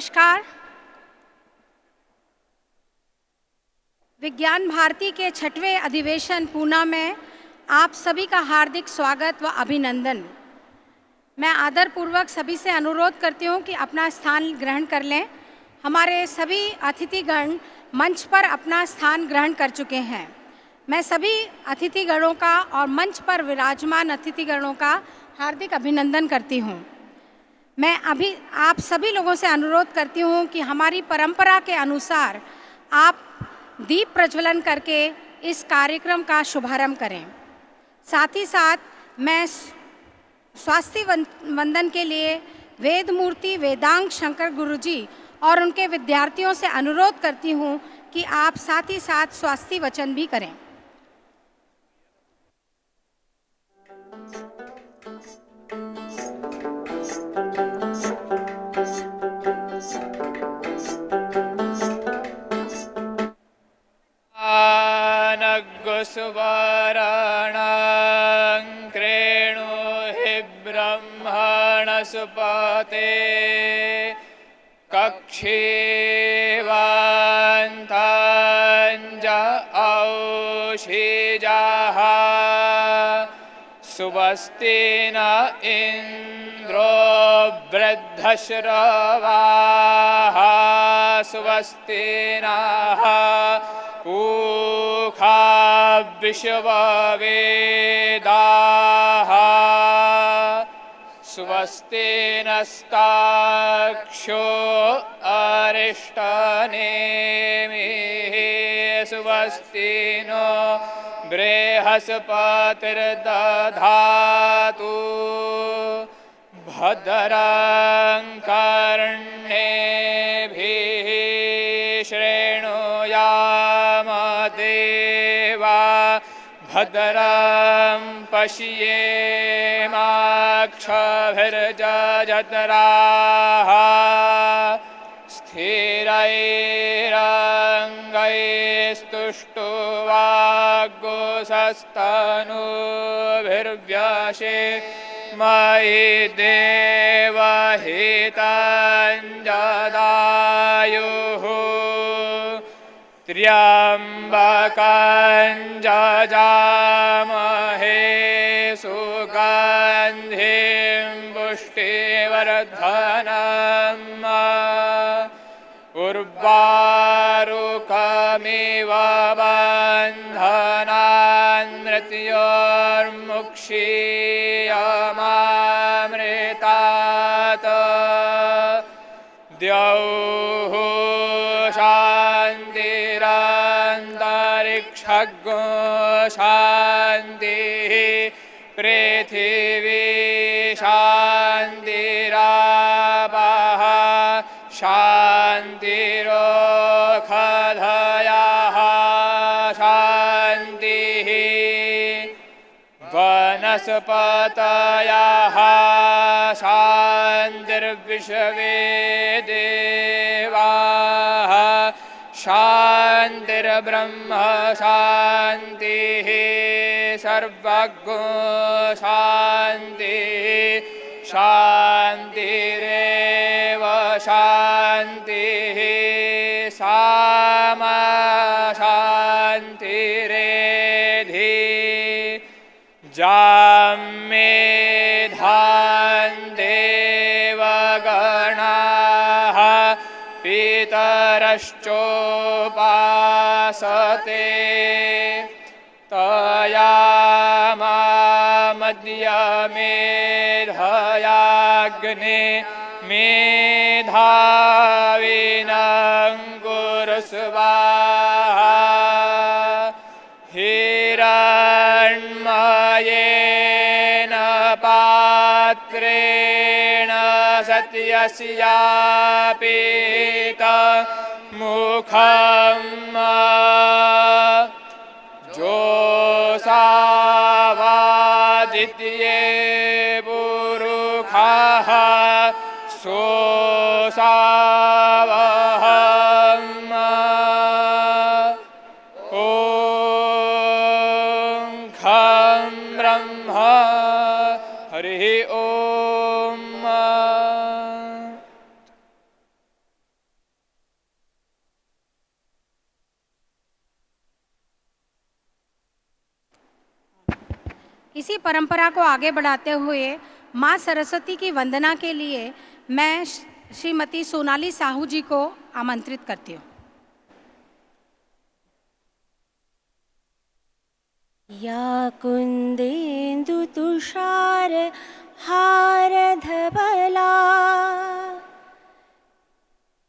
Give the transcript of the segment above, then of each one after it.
नमस्कार। विज्ञान भारती के 6वें अधिवेशन पूना में आप सभी का हार्दिक स्वागत व अभिनंदन। मैं आदरपूर्वक सभी से अनुरोध करती हूँ कि अपना स्थान ग्रहण कर लें। हमारे सभी अतिथिगण मंच पर अपना स्थान ग्रहण कर चुके हैं। मैं सभी अतिथिगणों का और मंच पर विराजमान अतिथिगणों का हार्दिक अभिनंदन करती हूँ। मैं अभी आप सभी लोगों से अनुरोध करती हूँ कि हमारी परंपरा के अनुसार आप दीप प्रज्वलन करके इस कार्यक्रम का शुभारंभ करें। साथ ही साथ मैं स्वास्थ्य वंदन के लिए वेदमूर्ति वेदांग शंकर गुरुजी और उनके विद्यार्थियों से अनुरोध करती हूँ कि आप साथ ही साथ स्वास्थ्य वचन भी करें। सुवराणां क्रेणुहि ब्रह्मणस्पते कक्षीवान्ताञ्च औषिजाः सुवस्ति न इन्द्रो वृद्धश्रवाः सुवस्ति नः पूषा विश्ववेदाः स्वस्ति नस्ताक्षो अरिष्टनेमिः स्वस्ति नो बृहस्पतिर्दधातु भद्रं कर्णेभिः शृणुयाम देवा भद्रं पश्येमाक्षभिर्जजत्राः स्थिरैरङ्गैस्तुष्टुवागुंसस्तनूभिर्व्यशे मयि देवहितं जदायुः त्र्यम्बकं जजामहे सुगन्धिं पुष्टिवर्धनम् उर्वारुकमिव बन्धनान् मृत्योर्मुक्षीयमामृतात् द्यौः शान्तिरन्तरिक्षगो शान्तिः पृथिवी शान्तिरापः शान्तिरोषधयः शान्तिः वनस्पतयः शान्तिर्विश्वे देवाः शान्तिर्ब्रह्म शान्तिः सर्वज्ञो शान्तिः शान्तिरेव शान्तिः सामा शान्तिरेधि जाम्मेधान् देवगणाः पितरश्चोपासते तयामामद्यमेधयाग्ने मेधाविनं कुरुस्वाहा हिरण्मयेन पात्रेण सत्यस्यापीत मुखं जोषावादित्ये पुरुषः सोषावहम् ॐ खं ब्रह्म हरिः ॐ इसी परंपरा को आगे बढ़ाते हुए माँ सरस्वती की वंदना के लिए मैं श्रीमती सोनाली साहू जी को आमंत्रित करती हूँ। या कुन्देन्दु तुषार हारधवला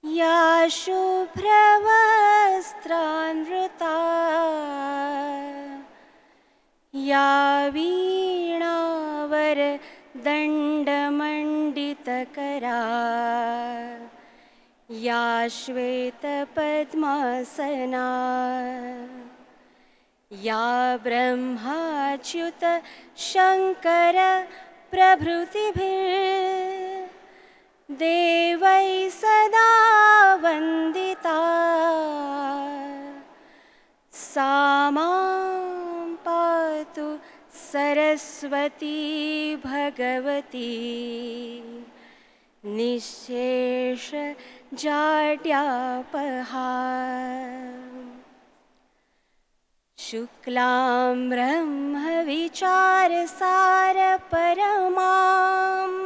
या शुभ्रवस्त्रान्वृता या वीणावरदण्डमण्डितकरा या श्वेतपद्मासना या ब्रह्माच्युत शङ्कर प्रभृतिभिर्देवैः सदा वन्दिता सा मां पातु सरस्वती भगवती निःशेष जाड्यापहा। शुक्लां ब्रह्मविचारसारपरमाम्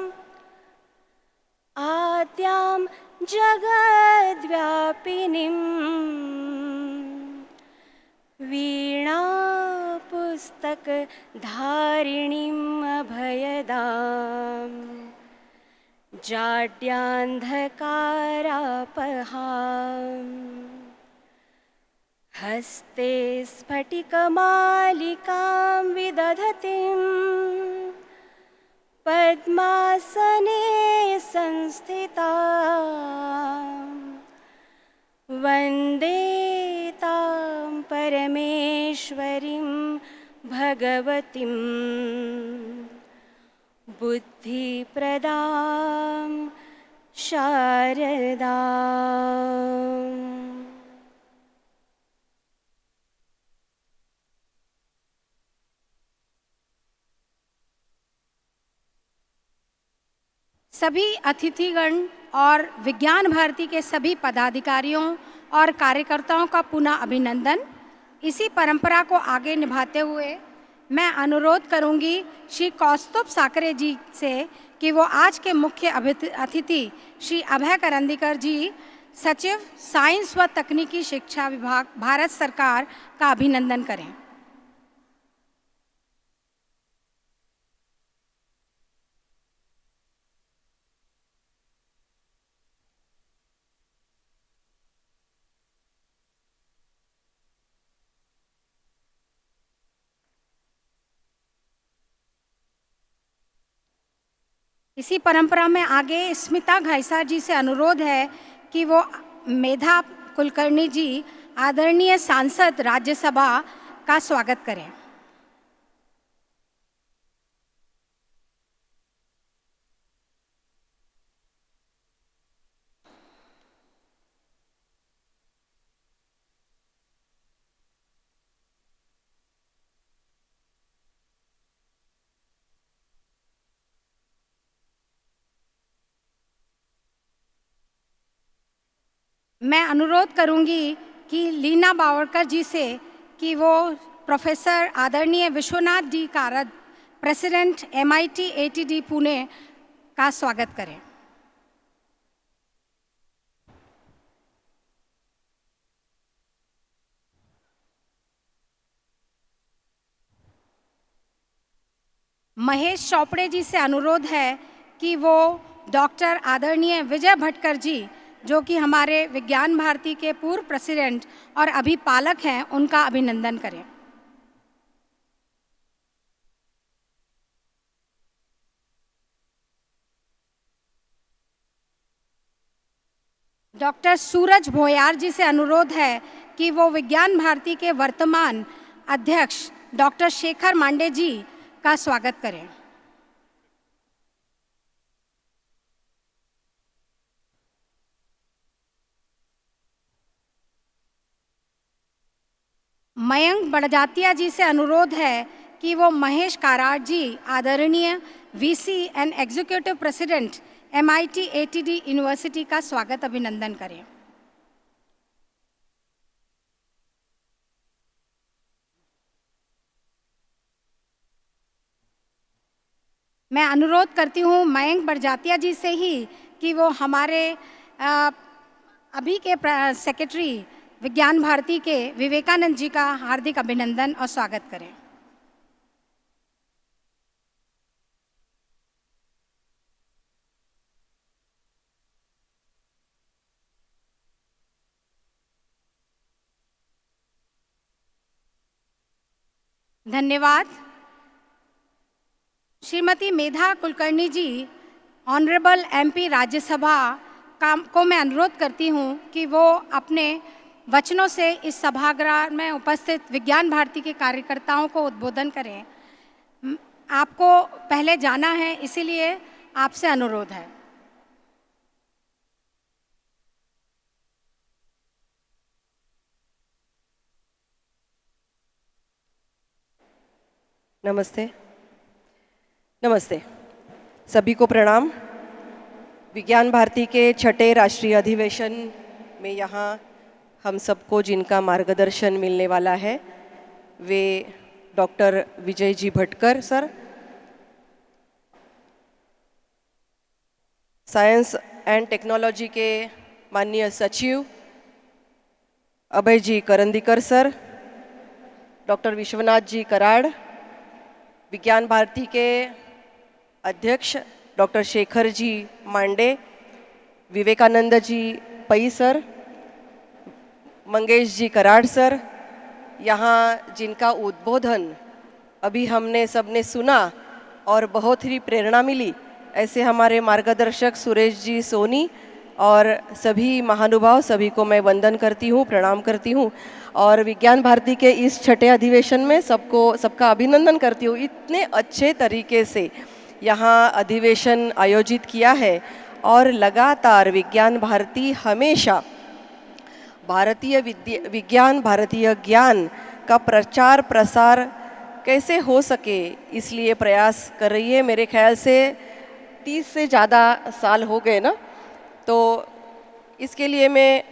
आद्यां जगद्व्यापिनीं वीणापुस्तकधारिणीम् अभयदां जाड्यान्धकारापहाम् हस्ते स्फटिकमालिकां विदधतीं पद्मासने संस्थितां वन्दे तां परमेश्वरीं भगवतीं बुद्धिप्रदां शारदाम्। सभी अतिथिगण और विज्ञान भारती के सभी पदाधिकारियों और कार्यकर्ताओं का पुनः अभिनंदन। इसी परंपरा को आगे निभाते हुए मैं अनुरोध करूंगी श्री कौस्तुभ साकरे जी से कि वो आज के मुख्य अतिथि श्री अभय करंदीकर जी, सचिव साइंस व तकनीकी शिक्षा विभाग, भारत सरकार का अभिनंदन करें। इसी परंपरा में आगे स्मिता घाइसा जी से अनुरोध है कि वो मेधा कुलकर्णी जी, आदरणीय सांसद राज्यसभा, का स्वागत करें। मैं अनुरोध करूंगी कि लीना बावड़कर जी से कि वो प्रोफेसर आदरणीय Vishwanath D Karad, president MIT ATD Pune, का स्वागत करें। महेश चौपड़े जी से अनुरोध है कि वो डॉक्टर आदरणीय विजय भटकर जी, जो कि हमारे विज्ञान भारती के पूर्व प्रेसिडेंट और अभी पालक हैं, उनका अभिनंदन करें। डॉक्टर सूरज भोयार जी से अनुरोध है कि वो विज्ञान भारती के वर्तमान अध्यक्ष डॉक्टर शेखर मांडे जी का स्वागत करें। मयंक बड़जातिया जी से अनुरोध है कि वो महेश काराट जी, आदरणीय VC and executive president MIT ATD university, का स्वागत अभिनंदन करें। मैं अनुरोध करती हूँ मयंक बड़जात्या जी से ही कि वो हमारे अभी के सेक्रेटरी विज्ञान भारती के विवेकानंद जी का हार्दिक अभिनंदन और स्वागत करें। धन्यवाद। श्रीमती मेधा कुलकर्णी जी, ऑनरेबल एमपी राज्यसभा को मैं अनुरोध करती हूँ कि वो अपने वचनों से इस सभागृह में उपस्थित विज्ञान भारती के कार्यकर्ताओं को उद्बोधन करें। आपको पहले जाना है, इसीलिए आपसे अनुरोध है। नमस्ते। नमस्ते सभी को प्रणाम। विज्ञान भारती के छठे राष्ट्रीय अधिवेशन में यहाँ हम सबको जिनका मार्गदर्शन मिलने वाला है वे doctor Vijay ji Bhatkar sir, science and technology के माननीय सचिव अभय जी करंदीकर सर, डॉक्टर विश्वनाथ जी कराड़, विज्ञान भारती के अध्यक्ष doctor Shekhar ji Mande, Vivekanand ji Pai sir, Mangesh ji Karad sir, यहाँ जिनका उद्बोधन अभी हमने सबने सुना और बहुत ही प्रेरणा मिली, ऐसे हमारे मार्गदर्शक सुरेश जी सोनी और सभी महानुभाव, सभी को मैं वंदन करती हूँ, प्रणाम करती हूँ और विज्ञान भारती के इस छठे अधिवेशन में सबका अभिनंदन करती हूँ। इतने अच्छे तरीके से यहाँ अधिवेशन आयोजित किया है और लगातार विज्ञान भारती हमेशा भारतीय विज्ञान, भारतीय ज्ञान का प्रचार प्रसार कैसे हो सके इसलिए प्रयास कर रही है। मेरे ख्याल से 30 से ज़्यादा साल हो गए ना, तो इसके लिए मैं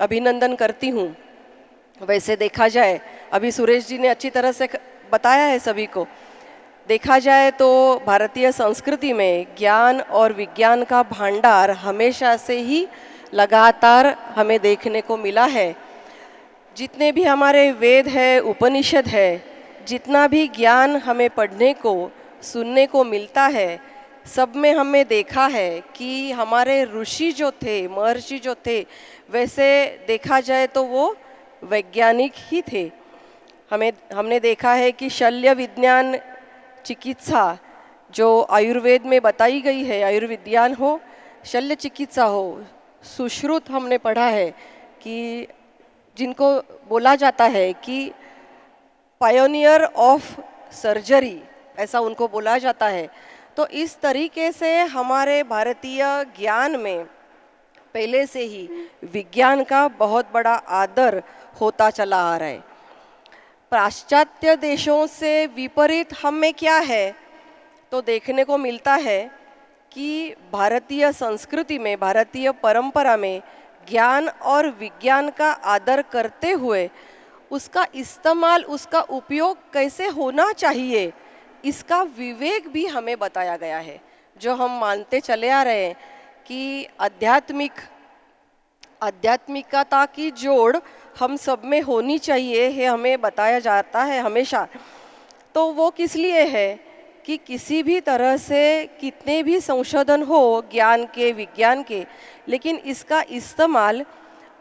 अभिनंदन करती हूँ। वैसे देखा जाए, अभी सुरेश जी ने अच्छी तरह से बताया है सभी को, देखा जाए तो भारतीय संस्कृति में ज्ञान और विज्ञान का भंडार हमेशा से ही लगातार हमें देखने को मिला है। जितने भी हमारे वेद है, उपनिषद है, जितना भी ज्ञान हमें पढ़ने को सुनने को मिलता है, सब में हमने देखा है कि हमारे ऋषि जो थे, महर्षि जो थे, वैसे देखा जाए तो वो वैज्ञानिक ही थे। हमने देखा है कि शल्य विज्ञान चिकित्सा जो आयुर्वेद में बताई गई है, आयुर्विज्ञान हो, शल्य चिकित्सा हो, सुश्रुत हमने पढ़ा है कि जिनको बोला जाता है कि पायोनियर ऑफ सर्जरी, ऐसा उनको बोला जाता है। तो इस तरीके से हमारे भारतीय ज्ञान में पहले से ही विज्ञान का बहुत बड़ा आदर होता चला आ रहा है। पाश्चात्य देशों से विपरीत हम में क्या है तो देखने को मिलता है कि भारतीय संस्कृति में, भारतीय परंपरा में ज्ञान और विज्ञान का आदर करते हुए उसका इस्तेमाल, उसका उपयोग कैसे होना चाहिए, इसका विवेक भी हमें बताया गया है। जो हम मानते चले आ रहे हैं कि आध्यात्मिकता की जोड़ हम सब में होनी चाहिए, ये हमें बताया जाता है हमेशा। तो वो किस लिए है कि किसी भी तरह से कितने भी संशोधन हो ज्ञान के, विज्ञान के, लेकिन इसका इस्तेमाल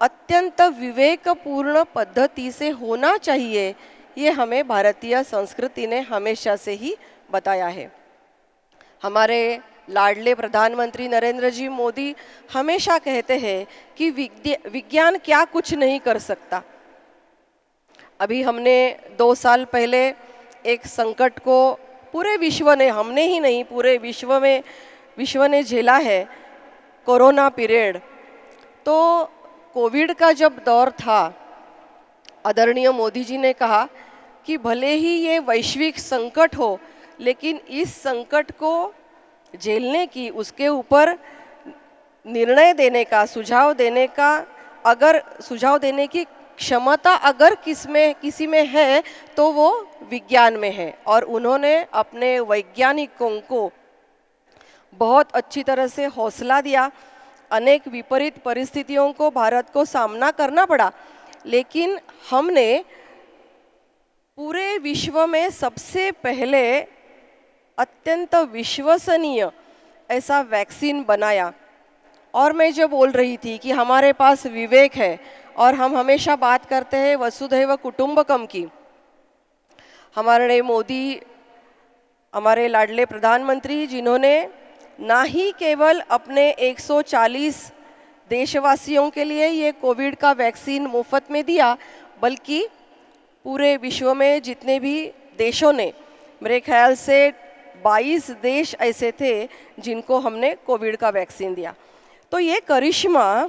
अत्यंत विवेकपूर्ण पद्धति से होना चाहिए, ये हमें भारतीय संस्कृति ने हमेशा से ही बताया है। हमारे लाडले प्रधानमंत्री नरेंद्र जी मोदी हमेशा कहते हैं कि विज्ञान क्या कुछ नहीं कर सकता। अभी हमने 2 साल पहले एक संकट को पूरे विश्व ने, हमने ही नहीं पूरे विश्व ने झेला है, कोरोना पीरियड। तो कोविड का जब दौर था, आदरणीय मोदी जी ने कहा कि भले ही ये वैश्विक संकट हो, लेकिन इस संकट को झेलने की, उसके ऊपर निर्णय देने का, सुझाव देने की क्षमता अगर किसी में है, तो वो विज्ञान में है। और उन्होंने अपने वैज्ञानिकों को बहुत अच्छी तरह से हौसला दिया। अनेक विपरीत परिस्थितियों को भारत को सामना करना पड़ा, लेकिन हमने पूरे विश्व में सबसे पहले अत्यंत विश्वसनीय ऐसा वैक्सीन बनाया। और मैं जो बोल रही थी कि हमारे पास विवेक है और हम हमेशा बात करते हैं वसुधैव कुटुंबकम की, हमारे मोदी, हमारे लाडले प्रधानमंत्री, जिन्होंने ना ही केवल अपने 140 देशवासियों के लिए ये कोविड का वैक्सीन मुफ्त में दिया, बल्कि पूरे विश्व में जितने भी देशों ने, मेरे ख्याल से 22 देश ऐसे थे जिनको हमने कोविड का वैक्सीन दिया। तो ये करिश्मा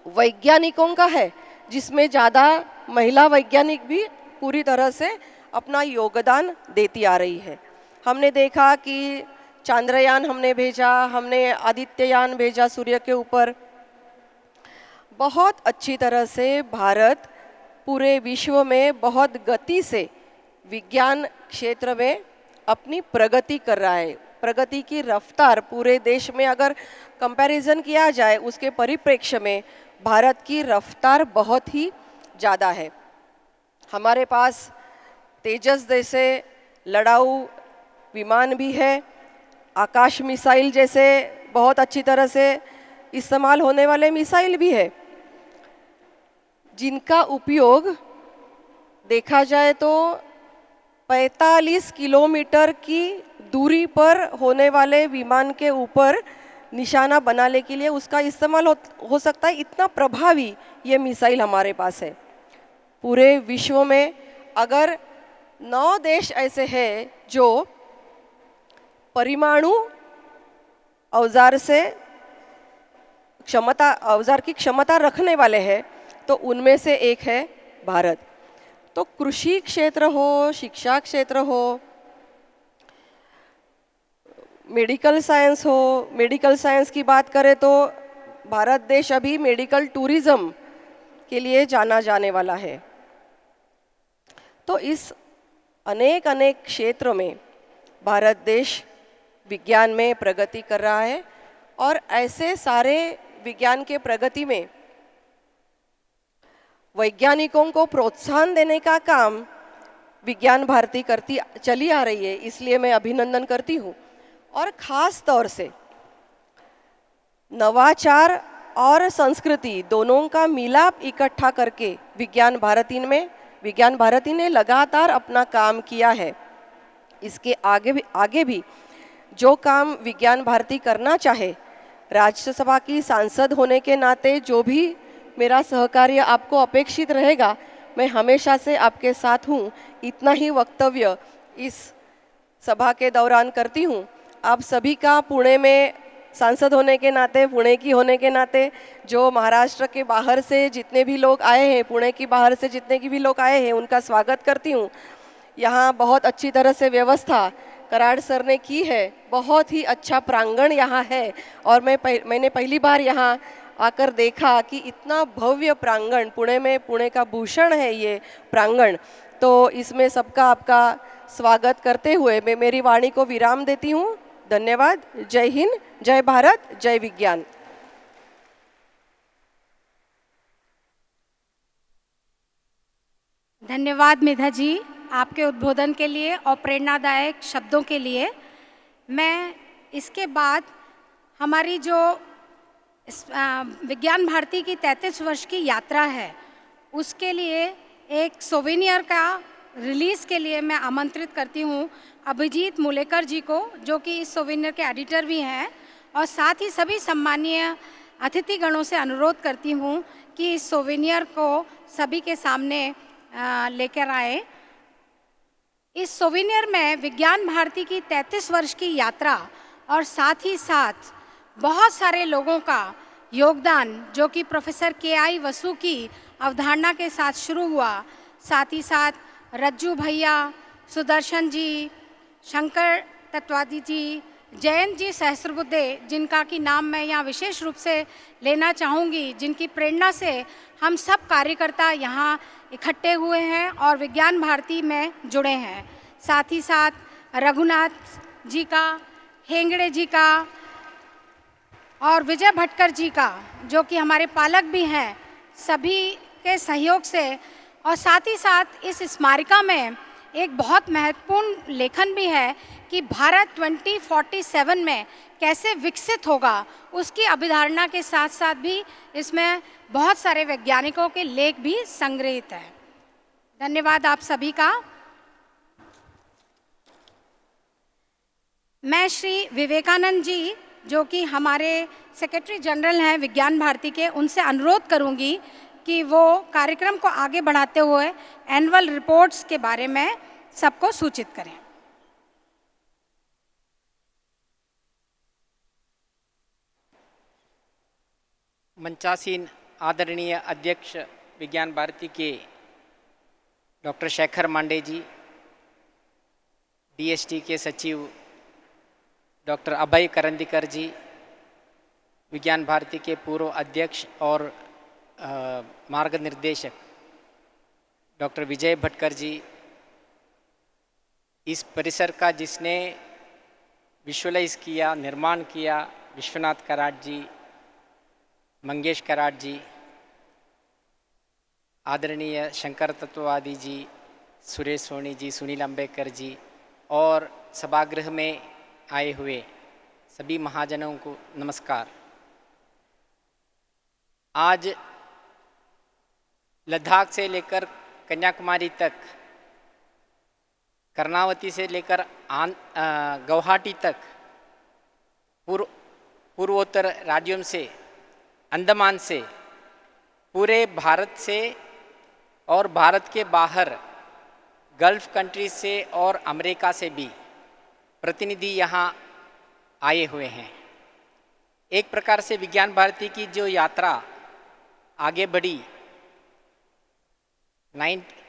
वैज्ञानिकों का है, जिसमें ज़्यादा महिला वैज्ञानिक भी पूरी तरह से अपना योगदान देती आ रही है। हमने देखा कि चांद्रयान हमने भेजा, हमने आदित्ययान भेजा सूर्य के ऊपर। बहुत अच्छी तरह से भारत पूरे विश्व में बहुत गति से विज्ञान क्षेत्र में अपनी प्रगति कर रहा है। प्रगति की रफ्तार पूरे देश में अगर कंपैरिजन किया जाए, उसके परिप्रेक्ष्य में भारत की रफ्तार बहुत ही ज़्यादा है। हमारे पास तेजस जैसे लड़ाऊ विमान भी है, आकाश मिसाइल जैसे बहुत अच्छी तरह से इस्तेमाल होने वाले मिसाइल भी है, जिनका उपयोग देखा जाए तो 45 किलोमीटर की दूरी पर होने वाले विमान के ऊपर निशाना बनाने के लिए उसका इस्तेमाल हो सकता है। इतना प्रभावी ये मिसाइल हमारे पास है। पूरे विश्व में अगर 9 देश ऐसे हैं जो परमाणु औजार की क्षमता रखने वाले हैं, तो उनमें से एक है भारत। तो कृषि क्षेत्र हो, शिक्षा क्षेत्र हो, मेडिकल साइंस हो, मेडिकल साइंस की बात करें तो भारत देश अभी मेडिकल टूरिज्म के लिए जाना जाने वाला है। तो इस अनेक क्षेत्र में भारत देश विज्ञान में प्रगति कर रहा है, और ऐसे सारे विज्ञान के प्रगति में वैज्ञानिकों को प्रोत्साहन देने का काम विज्ञान भारती करती चली आ रही है। इसलिए मैं अभिनंदन करती हूँ। और खास तौर से नवाचार और संस्कृति दोनों का मिलाप इकट्ठा करके विज्ञान भारती ने लगातार अपना काम किया है। इसके आगे भी जो काम विज्ञान भारती करना चाहे, राज्यसभा की सांसद होने के नाते जो भी मेरा सहकार्य आपको अपेक्षित रहेगा, मैं हमेशा से आपके साथ हूँ। इतना ही वक्तव्य इस सभा के दौरान करती हूँ। आप सभी का पुणे में सांसद होने के नाते, पुणे की होने के नाते, जो महाराष्ट्र के बाहर से जितने भी लोग आए हैं, पुणे की बाहर से जितने की भी लोग आए हैं, उनका स्वागत करती हूँ। यहाँ बहुत अच्छी तरह से व्यवस्था कराड़ सर ने की है। बहुत ही अच्छा प्रांगण यहाँ है, और मैंने पहली बार यहाँ आकर देखा कि इतना भव्य प्रांगण, पुणे का भूषण है ये प्रांगण। तो इसमें सबका आपका स्वागत करते हुए मैं मेरी वाणी को विराम देती हूँ। धन्यवाद। जय हिंद, जय भारत, जय विज्ञान। धन्यवाद मेधा जी, आपके उद्बोधन के लिए और प्रेरणादायक शब्दों के लिए। मैं इसके बाद हमारी जो विज्ञान भारती की 33 वर्ष की यात्रा है, उसके लिए एक सोवेनियर का रिलीज़ के लिए मैं आमंत्रित करती हूँ अभिजीत मुलेकर जी को, जो कि इस सोवेनियर के एडिटर भी हैं, और साथ ही सभी सम्मानीय अतिथिगणों से अनुरोध करती हूँ कि इस सोवेनियर को सभी के सामने लेकर आए। इस सोवेनियर में विज्ञान भारती की 33 वर्ष की यात्रा और साथ ही साथ बहुत सारे लोगों का योगदान, जो कि प्रोफेसर KI वसु की अवधारणा के साथ शुरू हुआ, साथ ही साथ रज्जू भैया, सुदर्शन जी, शंकर तत्वादी जी, जयंत जी सहस्रबुद्धे, जिनका कि नाम मैं यहाँ विशेष रूप से लेना चाहूँगी, जिनकी प्रेरणा से हम सब कार्यकर्ता यहाँ इकट्ठे हुए हैं और विज्ञान भारती में जुड़े हैं। साथ ही साथ रघुनाथ जी का, हेंगड़े जी का और विजय भटकर जी का, जो कि हमारे पालक भी हैं, सभी के सहयोग से, और साथ ही साथ इस स्मारिका में एक बहुत महत्वपूर्ण लेखन भी है कि भारत 2047 में कैसे विकसित होगा, उसकी अभिधारणा के साथ साथ भी इसमें बहुत सारे वैज्ञानिकों के लेख भी संग्रहित हैं। धन्यवाद आप सभी का। मैं श्री विवेकानंद जी, जो कि हमारे सेक्रेटरी जनरल हैं विज्ञान भारती के, उनसे अनुरोध करूंगी कि वो कार्यक्रम को आगे बढ़ाते हुए एनुअल रिपोर्ट्स के बारे में सबको सूचित करें। मंचासीन आदरणीय अध्यक्ष विज्ञान भारती के डॉक्टर शेखर मांडे जी, डीएसटी के सचिव डॉक्टर अभय करंदीकर जी, विज्ञान भारती के पूर्व अध्यक्ष और मार्गनिर्देशक डॉक्टर विजय भटकर जी, इस परिसर का जिसने विजुअलाइज किया, निर्माण किया, विश्वनाथ कराट जी, मंगेश कराट जी, आदरणीय शंकर तत्ववादी जी, सुरेश सोनी जी, सुनील अंबेडकर जी, और सभागृह में आए हुए सभी महाजनों को नमस्कार। आज लद्दाख से लेकर कन्याकुमारी तक, कर्नावती से लेकर गुवाहाटी तक, पूर्वोत्तर राज्यों से, अंडमान से, पूरे भारत से और भारत के बाहर गल्फ कंट्री से और अमेरिका से भी प्रतिनिधि यहाँ आए हुए हैं। एक प्रकार से विज्ञान भारती की जो यात्रा आगे बढ़ी,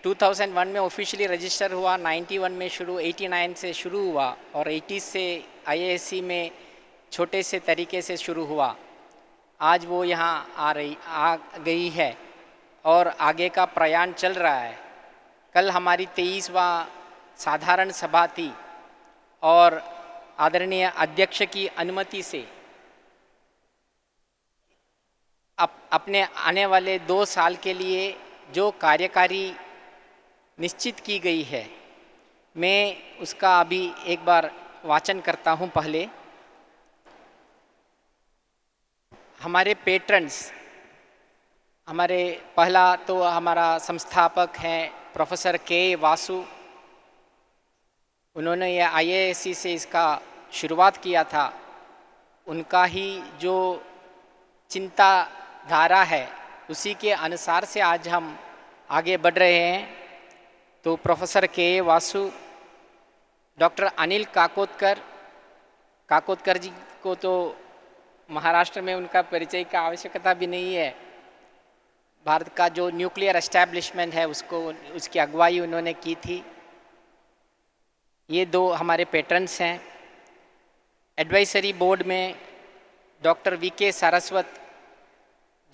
2001 में ऑफिशियली रजिस्टर हुआ, 91 में शुरू, 89 से शुरू हुआ और 80 से IISc में छोटे से तरीके से शुरू हुआ। आज वो यहाँ आ गई है और आगे का प्रयाण चल रहा है। कल हमारी 23वां साधारण सभा थी और आदरणीय अध्यक्ष की अनुमति से अपने आने वाले 2 साल के लिए जो कार्यकारी निश्चित की गई है, मैं उसका अभी एक बार वाचन करता हूँ। पहले हमारे पेट्रन्स, हमारे पहला तो हमारा संस्थापक हैं प्रोफेसर के वासु, उन्होंने ये IISc से इसका शुरुआत किया था। उनका ही जो चिंता धारा है उसी के अनुसार से आज हम आगे बढ़ रहे हैं। तो प्रोफेसर के वासु, डॉक्टर अनिल काकोदकर जी को तो महाराष्ट्र में उनका परिचय का आवश्यकता भी नहीं है। भारत का जो न्यूक्लियर एस्टैब्लिशमेंट है उसकी अगुवाई उन्होंने की थी। ये 2 हमारे पेट्रन्स हैं। एडवाइजरी बोर्ड में डॉक्टर VK सारस्वत,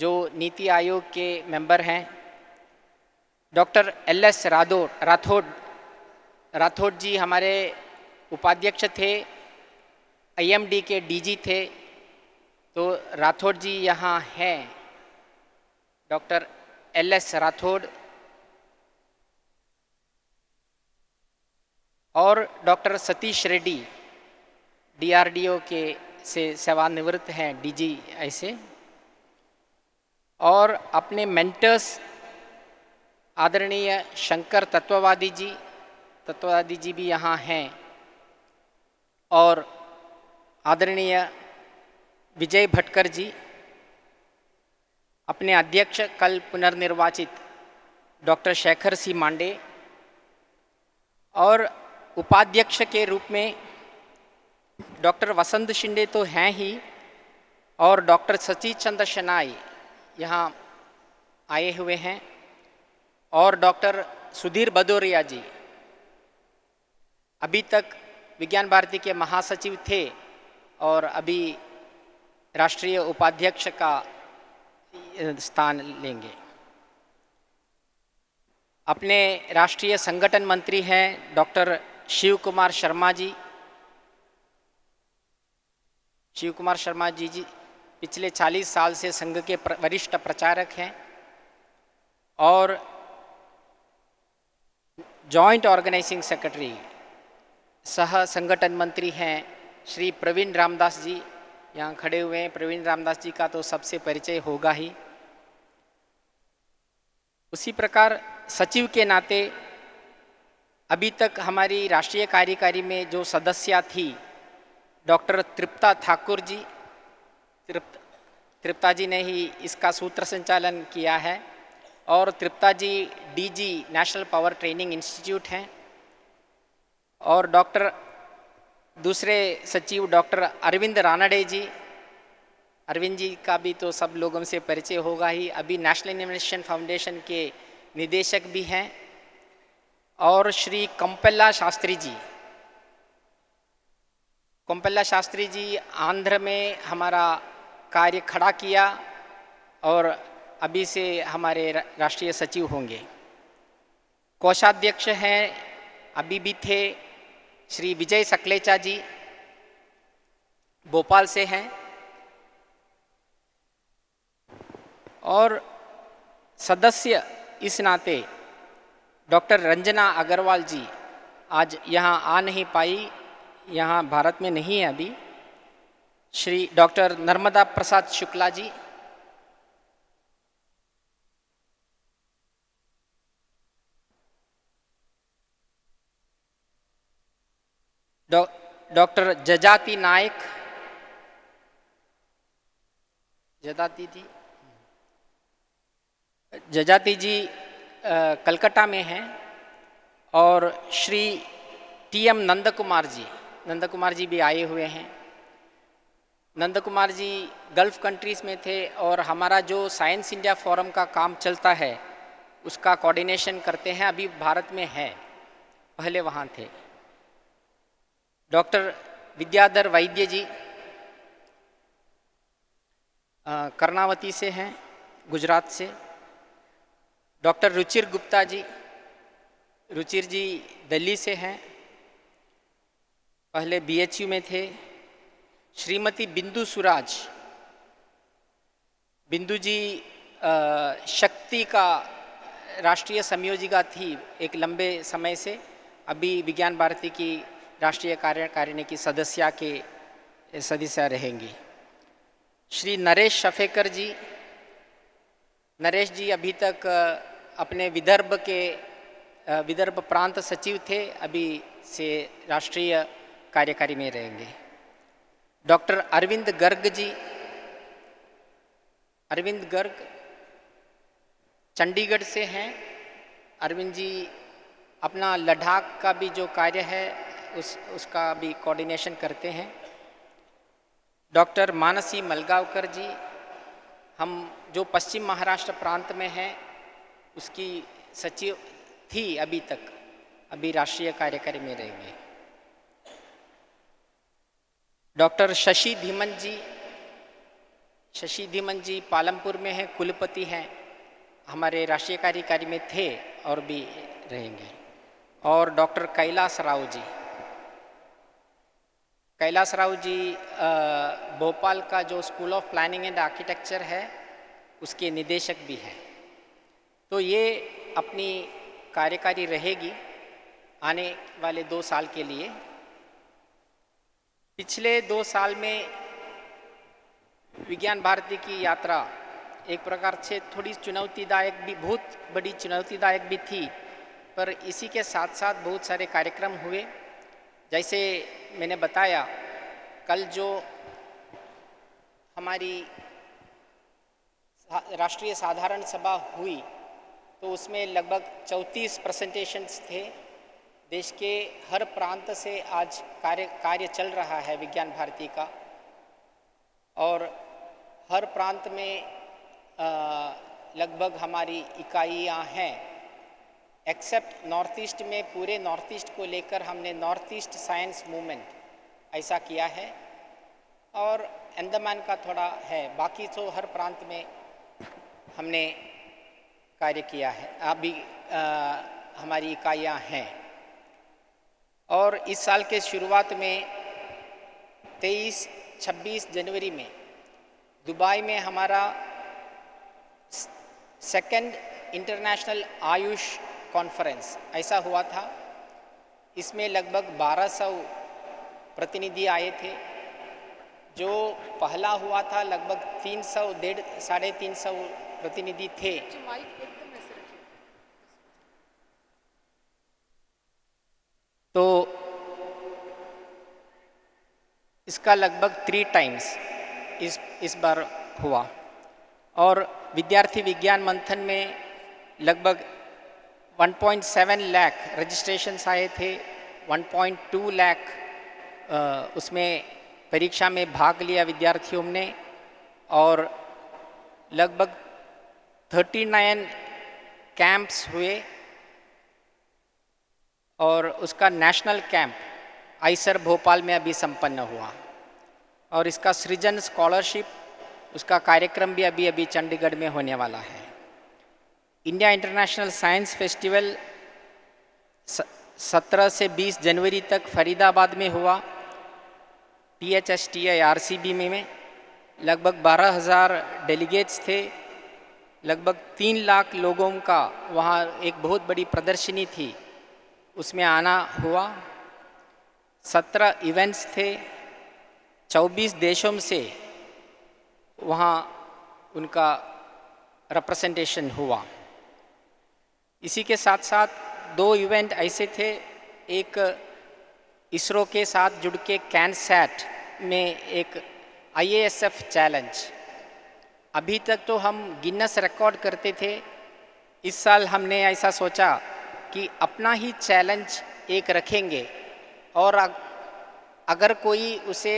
जो नीति आयोग के मेंबर हैं, डॉक्टर LS राठौड़ जी हमारे उपाध्यक्ष थे, IMD के DG थे, तो राठौड़ जी यहाँ हैं, डॉक्टर LS राठौड़, और डॉक्टर सतीश रेड्डी DRDO के से सेवानिवृत्त हैं, DG ऐसे, और अपने मेंटर्स आदरणीय शंकर तत्ववादी जी भी यहाँ हैं, और आदरणीय विजय भटकर जी, अपने अध्यक्ष कल पुनर्निर्वाचित डॉक्टर शेखर सी मांडे, और उपाध्यक्ष के रूप में डॉक्टर वसंत शिंदे तो हैं ही, और डॉक्टर सची चंद्र शनाई यहाँ आए हुए हैं, और डॉक्टर सुधीर भदौरिया जी अभी तक विज्ञान भारती के महासचिव थे और अभी राष्ट्रीय उपाध्यक्ष का स्थान लेंगे। अपने राष्ट्रीय संगठन मंत्री हैं डॉक्टर शिव कुमार शर्मा जी, शिव कुमार शर्मा जी पिछले 40 साल से संघ के वरिष्ठ प्रचारक हैं और जॉइंट ऑर्गेनाइजिंग सेक्रेटरी सह संगठन मंत्री हैं श्री प्रवीण रामदास जी, यहाँ खड़े हुए हैं। प्रवीण रामदास जी का तो सबसे परिचय होगा ही। उसी प्रकार सचिव के नाते अभी तक हमारी राष्ट्रीय कार्यकारी में जो सदस्य थी डॉक्टर तृप्ता ठाकुर जी, तृप्ता जी ने ही इसका सूत्र संचालन किया है और Tripta ji DG national power training institute हैं। और दूसरे सचिव डॉक्टर अरविंद रानडे जी, अरविंद जी का भी तो सब लोगों से परिचय होगा ही, अभी नेशनल इनोवेशन फाउंडेशन के निदेशक भी हैं। और श्री कंपल्ला शास्त्री जी, कंपल्ला शास्त्री जी आंध्र में हमारा कार्य खड़ा किया और अभी से हमारे राष्ट्रीय सचिव होंगे। कोषाध्यक्ष हैं, अभी भी थे, श्री विजय सकलेचा जी, भोपाल से हैं। और सदस्य इस नाते डॉक्टर रंजना अग्रवाल जी आज यहाँ आ नहीं पाई, यहाँ भारत में नहीं है अभी। श्री डॉक्टर नर्मदा प्रसाद शुक्ला जी, डॉक्टर जजाति नायक, जजाति जी कलकत्ता में हैं। और श्री टीएम नंद कुमार जी भी आए हुए हैं। नंद कुमार जी गल्फ कंट्रीज़ में थे और हमारा जो साइंस इंडिया फोरम का काम चलता है उसका कोऑर्डिनेशन करते हैं, अभी भारत में है, पहले वहाँ थे। डॉक्टर विद्याधर वैद्य जी कर्नावती से हैं, गुजरात से। डॉक्टर रुचिर गुप्ता जी, रुचिर जी दिल्ली से हैं, पहले बीएचयू में थे। श्रीमती बिंदु सुराज, बिंदु जी शक्ति का राष्ट्रीय संयोजिका थी एक लंबे समय से, अभी विज्ञान भारती की राष्ट्रीय कार्यकारिणी की सदस्य रहेंगी। श्री नरेश शफेकर जी, नरेश जी अभी तक अपने विदर्भ प्रांत सचिव थे, अभी से राष्ट्रीय कार्यकारी में रहेंगे। डॉक्टर अरविंद गर्ग जी, अरविंद गर्ग चंडीगढ़ से हैं। अरविंद जी अपना लद्दाख का भी जो कार्य है उसका भी कोऑर्डिनेशन करते हैं। डॉक्टर मानसी मलगावकर जी, हम जो पश्चिम महाराष्ट्र प्रांत में हैं उसकी सचिव थी अभी तक, अभी राष्ट्रीय कार्यकारी में रहेंगे। डॉक्टर शशि धीमन जी पालमपुर में हैं, कुलपति हैं, हमारे राष्ट्रीय कार्यकारी में थे और भी रहेंगे। और डॉक्टर कैलाश राव जी भोपाल का जो school of planning and architecture है उसके निदेशक भी हैं। तो ये अपनी कार्यकारी रहेगी आने वाले 2 साल के लिए। पिछले 2 साल में विज्ञान भारती की यात्रा एक प्रकार से थोड़ी चुनौतीदायक भी, बहुत बड़ी चुनौतीदायक भी थी, पर इसी के साथ साथ बहुत सारे कार्यक्रम हुए। जैसे मैंने बताया, कल जो हमारी राष्ट्रीय साधारण सभा हुई तो उसमें लगभग 34 प्रेजेंटेशंस थे। देश के हर प्रांत से आज कार्य चल रहा है विज्ञान भारती का, और हर प्रांत में लगभग हमारी इकाइयाँ हैं, एक्सेप्ट नॉर्थ ईस्ट में। पूरे नॉर्थ ईस्ट को लेकर हमने नॉर्थ ईस्ट साइंस मूवमेंट ऐसा किया है, और अंडमान का थोड़ा है, बाकी तो हर प्रांत में हमने कार्य किया है। अभी हमारी इकाइयाँ हैं। और इस साल के शुरुआत में 23 26 जनवरी में दुबई में हमारा सेकंड इंटरनेशनल आयुष कॉन्फ्रेंस ऐसा हुआ था। इसमें लगभग 1200 प्रतिनिधि आए थे। जो पहला हुआ था लगभग 300-350 प्रतिनिधि थे। तो इसका लगभग 3 टाइम्स इस बार हुआ। और विद्यार्थी विज्ञान मंथन में लगभग 1.7 लाख रजिस्ट्रेशन्स आए थे। 1.2 लाख उसमें परीक्षा में भाग लिया विद्यार्थियों ने। और लगभग 39 कैंप्स हुए। और उसका नेशनल कैंप आईसर भोपाल में अभी संपन्न हुआ। और इसका सृजन स्कॉलरशिप उसका कार्यक्रम भी अभी चंडीगढ़ में होने वाला है। इंडिया इंटरनेशनल साइंस फेस्टिवल 17 से 20 जनवरी तक फरीदाबाद में हुआ। THSTI RCB में लगभग 12,000 डेलीगेट्स थे। लगभग 3 लाख लोगों का वहाँ एक बहुत बड़ी प्रदर्शनी थी, उसमें आना हुआ। 17 इवेंट्स थे। 24 देशों से वहाँ उनका रिप्रेजेंटेशन हुआ। इसी के साथ साथ 2 इवेंट ऐसे थे। एक इसरो के साथ जुड़ के कैनसैट में एक IASF चैलेंज। अभी तक तो हम गिनेस रिकॉर्ड करते थे। इस साल हमने ऐसा सोचा कि अपना ही चैलेंज एक रखेंगे और अगर कोई उसे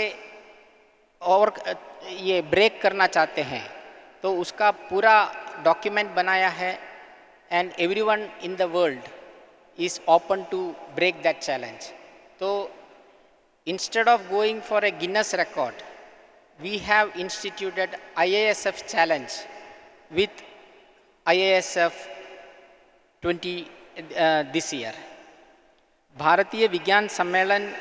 और ये ब्रेक करना चाहते हैं तो उसका पूरा डॉक्यूमेंट बनाया है। And everyone in the world is open to break that challenge. तो instead of going for a Guinness record we have instituted IASF challenge with IASF 20 this year. Bharatiya Vigyan सम्मेलन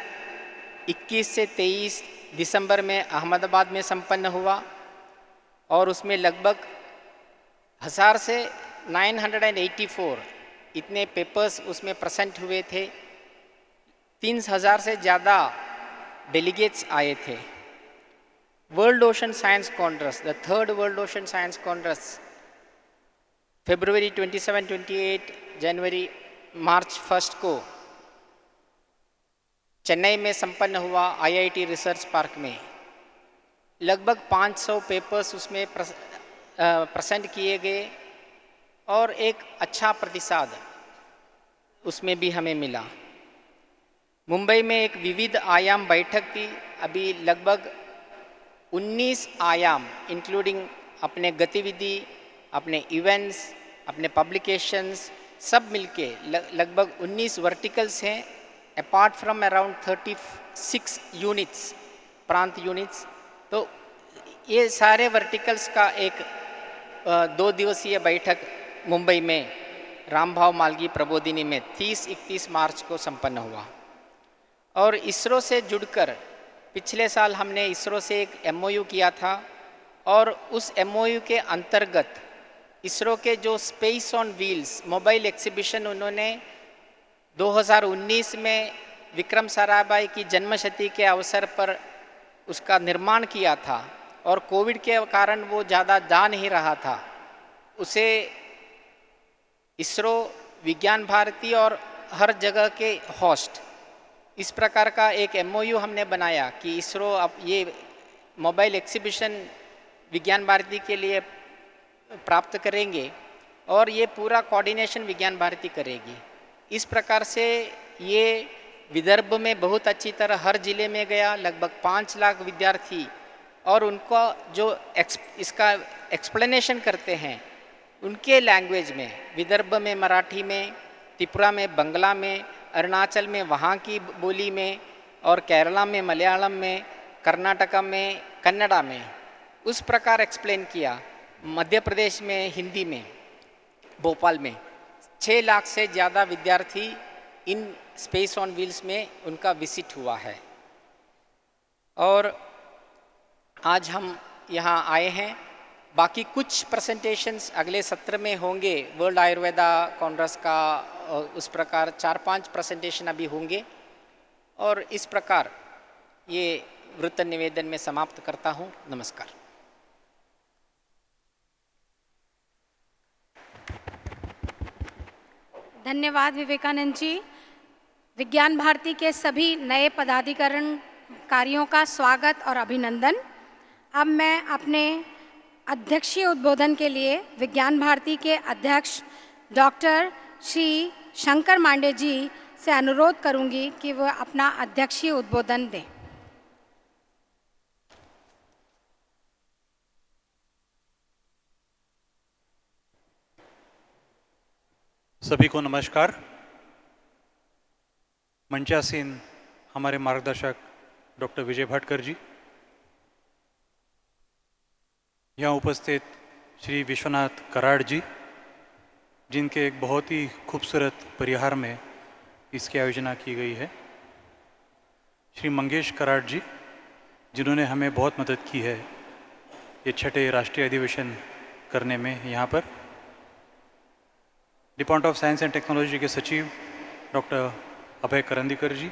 21 से 23 दिसंबर में अहमदाबाद में संपन्न हुआ। और उसमें लगभग 1000 से 984 इतने पेपर्स उसमें प्रेजेंट हुए थे। 3000 से ज़्यादा डेलीगेट्स आए थे। World ocean science congress, the 3rd world ocean science congress, फरवरी 27-28 जनवरी मार्च 1 को चेन्नई में संपन्न हुआ IIT रिसर्च पार्क में। लगभग 500 पेपर्स उसमें प्रेजेंट किए गए और एक अच्छा प्रतिसाद उसमें भी हमें मिला। मुंबई में एक विविध आयाम बैठक थी। अभी लगभग 19 आयाम इंक्लूडिंग अपने गतिविधि, अपने इवेंट्स, अपने पब्लिकेशंस सब मिलके लगभग 19 वर्टिकल्स हैं। अपार्ट फ्रॉम अराउंड 36 यूनिट्स, प्रांत यूनिट्स। तो ये सारे वर्टिकल्स का एक 2 दिवसीय बैठक मुंबई में रामभाव मालगी प्रबोधिनी में 30-31 मार्च को संपन्न हुआ। और इसरो से जुड़कर पिछले साल हमने इसरो से एक MOU किया था। और उस MOU के अंतर्गत इसरो के जो space on wheels mobile exhibition उन्होंने 2019 में विक्रम साराभाई की जन्मशती के अवसर पर उसका निर्माण किया था। और कोविड के कारण वो ज़्यादा जा नहीं रहा था। उसे इसरो, विज्ञान भारती और हर जगह के होस्ट इस प्रकार का एक MOU हमने बनाया कि इसरो अब ये मोबाइल एग्जीबिशन विज्ञान भारती के लिए प्राप्त करेंगे और ये पूरा कोऑर्डिनेशन विज्ञान भारती करेगी। इस प्रकार से ये विदर्भ में बहुत अच्छी तरह हर जिले में गया। लगभग 5 लाख विद्यार्थी और उनको जो इसका एक्सप्लेनेशन करते हैं उनके लैंग्वेज में, विदर्भ में मराठी में, त्रिपुरा में बंगला में, अरुणाचल में वहाँ की बोली में, और केरला में मलयालम में, कर्नाटका में कन्नड़ा में, उस प्रकार एक्सप्लेन किया। मध्य प्रदेश में हिंदी में, भोपाल में 6 लाख से ज़्यादा विद्यार्थी इन स्पेस ऑन व्हील्स में उनका विजिट हुआ है। और आज हम यहाँ आए हैं। बाकी कुछ प्रेजेंटेशंस अगले सत्र में होंगे, वर्ल्ड आयुर्वेदा कांग्रेस का, उस प्रकार 4-5 प्रेजेंटेशन अभी होंगे। और इस प्रकार ये वृत्त निवेदन में समाप्त करता हूँ। नमस्कार। धन्यवाद विवेकानंद जी। विज्ञान भारती के सभी नए पदाधिकारियों का स्वागत और अभिनंदन। अब मैं अपने अध्यक्षीय उद्बोधन के लिए विज्ञान भारती के अध्यक्ष डॉक्टर श्री शंकर मांडे जी से अनुरोध करूंगी कि वह अपना अध्यक्षीय उद्बोधन दें। सभी को नमस्कार। मंचासीन हमारे मार्गदर्शक डॉक्टर विजय भाटकर जी, यहाँ उपस्थित श्री विश्वनाथ कराड़ जी, जिनके एक बहुत ही खूबसूरत परिहार में इसकी आयोजना की गई है, श्री मंगेश कराड़ जी, जिन्होंने हमें बहुत मदद की है ये छठे राष्ट्रीय अधिवेशन करने में यहाँ पर, department of science and technology के सचिव डॉक्टर अभय करंदीकर जी,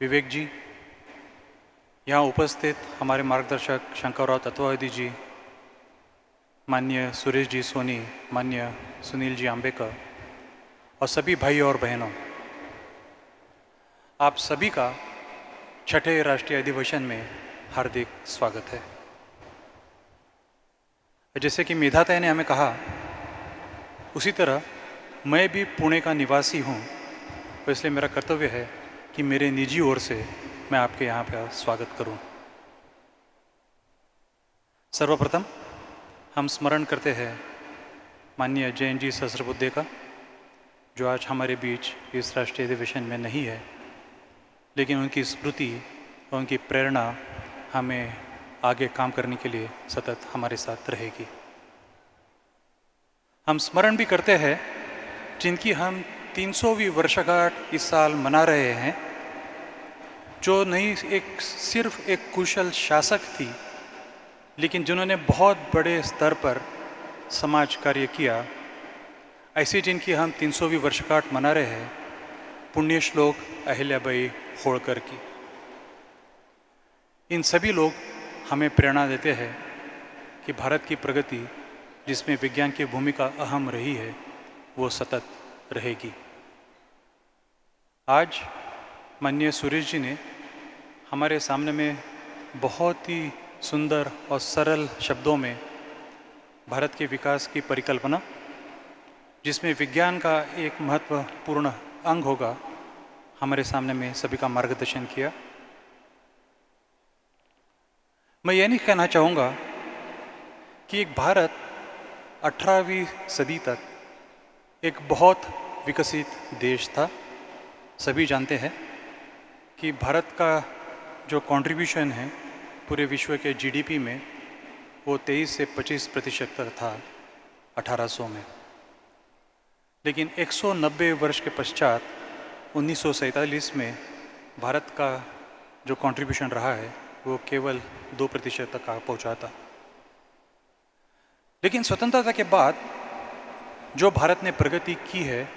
विवेक जी, यहाँ उपस्थित हमारे मार्गदर्शक शंकरराव तत्वावधी जी, माननीय सुरेश जी सोनी, माननीय सुनील जी आंबेकर और सभी भाई और बहनों, आप सभी का छठे राष्ट्रीय अधिवेशन में हार्दिक स्वागत है। जैसे कि मेधाताई ने हमें कहा, उसी तरह मैं भी पुणे का निवासी हूँ, तो इसलिए मेरा कर्तव्य है कि मेरे निजी ओर से मैं आपके यहाँ पर स्वागत करूँ। सर्वप्रथम हम स्मरण करते हैं माननीय जैन जी सहस्रबुद्धे का, जो आज हमारे बीच इस राष्ट्रीय अधिवेशन में नहीं है, लेकिन उनकी स्मृति और उनकी प्रेरणा हमें आगे काम करने के लिए सतत हमारे साथ रहेगी। हम स्मरण भी करते हैं जिनकी हम 300वीं वर्षगांठ इस साल मना रहे हैं, जो नहीं सिर्फ एक कुशल शासक थी, लेकिन जिन्होंने बहुत बड़े स्तर पर समाज कार्य किया। ऐसी जिनकी हम 300वीं वर्षगांठ मना रहे हैं, पुण्य श्लोक अहिल्याबाई होळकर की। इन सभी लोग हमें प्रेरणा देते हैं कि भारत की प्रगति, जिसमें विज्ञान की भूमिका अहम रही है, वो सतत रहेगी। आज माननीय सुरेश जी ने हमारे सामने में बहुत ही सुंदर और सरल शब्दों में भारत के विकास की परिकल्पना, जिसमें विज्ञान का एक महत्वपूर्ण अंग होगा, हमारे सामने में सभी का मार्गदर्शन किया। मैं ये नहीं कहना चाहूँगा कि एक भारत 18वीं सदी तक एक बहुत विकसित देश था। सभी जानते हैं कि भारत का जो कंट्रीब्यूशन है पूरे विश्व के जीडीपी में, वो 23 से 25% तक था 1800 में, लेकिन 190 वर्ष के पश्चात 1947 में भारत का जो कंट्रीब्यूशन रहा है वो केवल 2% तक पहुंचा था। लेकिन स्वतंत्रता के बाद जो भारत ने प्रगति की है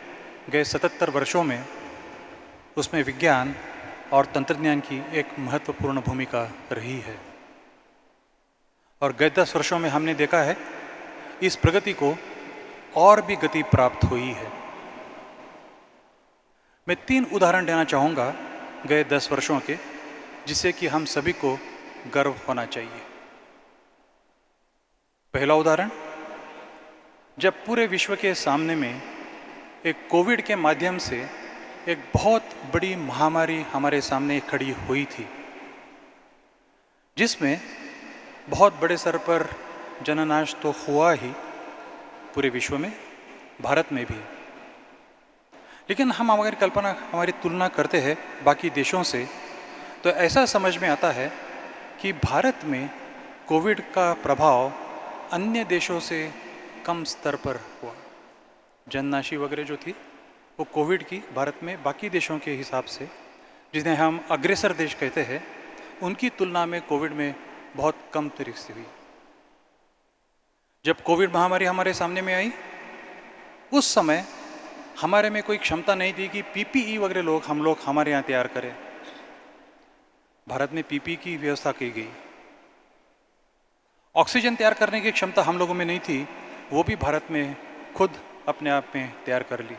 गए 77 वर्षों में, उसमें विज्ञान और तंत्रज्ञान की एक महत्वपूर्ण भूमिका रही है। और गए 10 वर्षों में हमने देखा है इस प्रगति को और भी गति प्राप्त हुई है। मैं 3 उदाहरण देना चाहूँगा गए 10 वर्षों के, जिससे कि हम सभी को गर्व होना चाहिए। पहला उदाहरण, जब पूरे विश्व के सामने में एक कोविड के माध्यम से एक बहुत बड़ी महामारी हमारे सामने खड़ी हुई थी, जिसमें बहुत बड़े स्तर पर जननाश तो हुआ ही पूरे विश्व में, भारत में भी। लेकिन हम हमारी कल्पना, हमारी तुलना करते हैं बाकी देशों से, तो ऐसा समझ में आता है कि भारत में कोविड का प्रभाव अन्य देशों से कम स्तर पर हुआ। जननाशी वगैरह जो थी वो कोविड की भारत में बाकी देशों के हिसाब से, जिन्हें हम अग्रसर देश कहते हैं, उनकी तुलना में कोविड में बहुत कम तरीके से हुई। जब कोविड महामारी हमारे सामने में आई, उस समय हमारे में कोई क्षमता नहीं थी कि पीपीई वगैरह हम लोग हमारे यहाँ तैयार करें। भारत में पीपीई की व्यवस्था की गई। ऑक्सीजन तैयार करने की क्षमता हम लोगों में नहीं थी, वो भी भारत में खुद अपने आप में तैयार कर ली।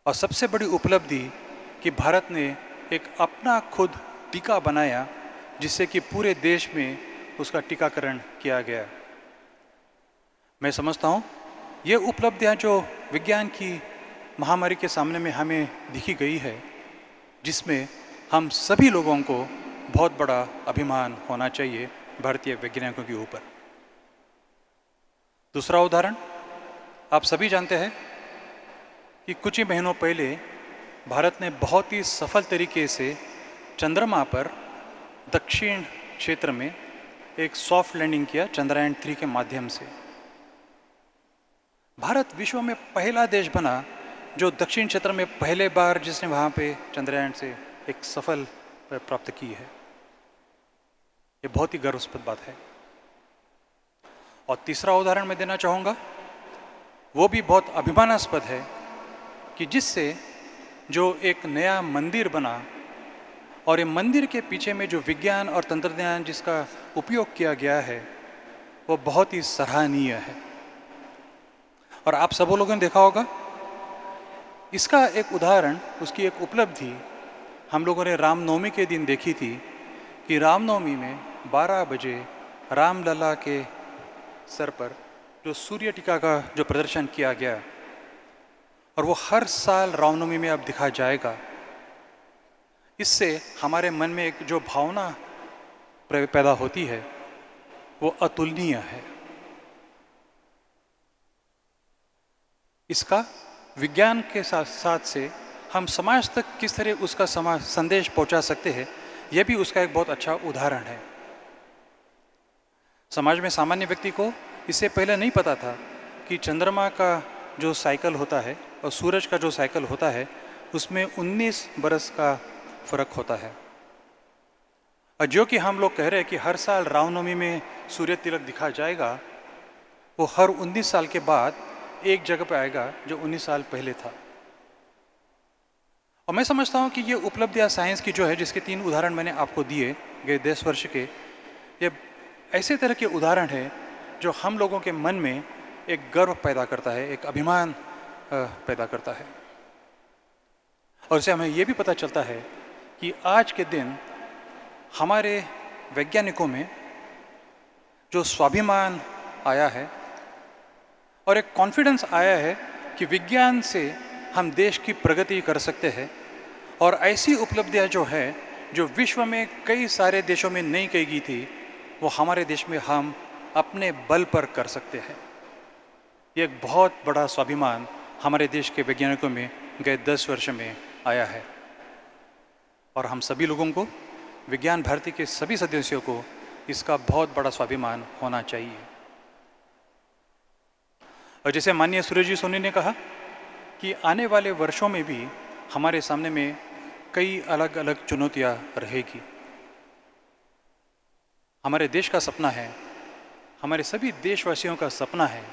और सबसे बड़ी उपलब्धि कि भारत ने एक अपना खुद टीका बनाया, जिससे कि पूरे देश में उसका टीकाकरण किया गया। मैं समझता हूँ ये उपलब्धियाँ जो विज्ञान की महामारी के सामने में हमें दिखी गई है, जिसमें हम सभी लोगों को बहुत बड़ा अभिमान होना चाहिए भारतीय वैज्ञानिकों के ऊपर। दूसरा उदाहरण, आप सभी जानते हैं कि कुछ ही महीनों पहले भारत ने बहुत ही सफल तरीके से चंद्रमा पर दक्षिण क्षेत्र में एक सॉफ्ट लैंडिंग किया चंद्रयान 3 के माध्यम से। भारत विश्व में पहला देश बना जो दक्षिण क्षेत्र में पहले बार जिसने वहाँ पे चंद्रयान से एक सफल प्राप्त की है। ये बहुत ही गर्वास्पद बात है। और तीसरा उदाहरण मैं देना चाहूँगा, वो भी बहुत अभिमानास्पद है कि जिससे जो एक नया मंदिर बना, और ये मंदिर के पीछे में जो विज्ञान और तंत्रज्ञान जिसका उपयोग किया गया है, वो बहुत ही सराहनीय है। और आप सब लोगों ने देखा होगा, इसका एक उदाहरण, उसकी एक उपलब्धि हम लोगों ने रामनवमी के दिन देखी थी कि रामनवमी में 12 बजे रामलला के सर पर जो सूर्य टीका का जो प्रदर्शन किया गया, और वो हर साल रामनवमी में अब दिखा जाएगा। इससे हमारे मन में एक जो भावना पैदा होती है वो अतुलनीय है। इसका विज्ञान के साथ साथ से हम समाज तक किस तरह उसका संदेश पहुंचा सकते हैं, यह भी उसका एक बहुत अच्छा उदाहरण है। समाज में सामान्य व्यक्ति को इससे पहले नहीं पता था कि चंद्रमा का जो साइकिल होता है और सूरज का जो साइकिल होता है, उसमें 19 बरस का फर्क होता है। और जो कि हम लोग कह रहे हैं कि हर साल रामनवमी में सूर्य तिलक दिखा जाएगा, वो हर 19 साल के बाद एक जगह पे आएगा जो 19 साल पहले था। और मैं समझता हूँ कि ये उपलब्धियाँ साइंस की जो है, जिसके 3 उदाहरण मैंने आपको दिए गए 10 वर्ष के, ये ऐसे तरह के उदाहरण है जो हम लोगों के मन में एक गर्व पैदा करता है, एक अभिमान पैदा करता है। और इससे हमें ये भी पता चलता है कि आज के दिन हमारे वैज्ञानिकों में जो स्वाभिमान आया है और एक कॉन्फिडेंस आया है कि विज्ञान से हम देश की प्रगति कर सकते हैं, और ऐसी उपलब्धियां जो है जो विश्व में कई सारे देशों में नहीं की गई थी, वो हमारे देश में हम अपने बल पर कर सकते हैं। ये एक बहुत बड़ा स्वाभिमान हमारे देश के वैज्ञानिकों में गए 10 वर्ष में आया है, और हम सभी लोगों को, विज्ञान भारती के सभी सदस्यों को इसका बहुत बड़ा स्वाभिमान होना चाहिए। और जैसे माननीय सुरेश जी सोनी ने कहा कि आने वाले वर्षों में भी हमारे सामने में कई अलग अलग चुनौतियां रहेगी। हमारे देश का सपना है, हमारे सभी देशवासियों का सपना है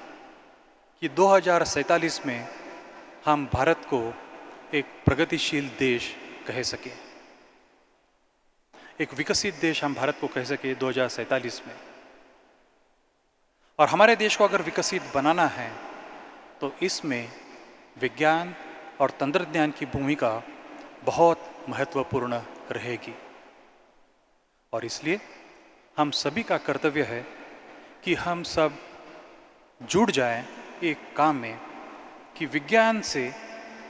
कि 2047 में हम भारत को एक प्रगतिशील देश कह सकें, एक विकसित देश हम भारत को कह सके 2047 में। और हमारे देश को अगर विकसित बनाना है तो इसमें विज्ञान और तंत्रज्ञान की भूमिका बहुत महत्वपूर्ण रहेगी। और इसलिए हम सभी का कर्तव्य है कि हम सब जुड़ जाएं एक काम में कि विज्ञान से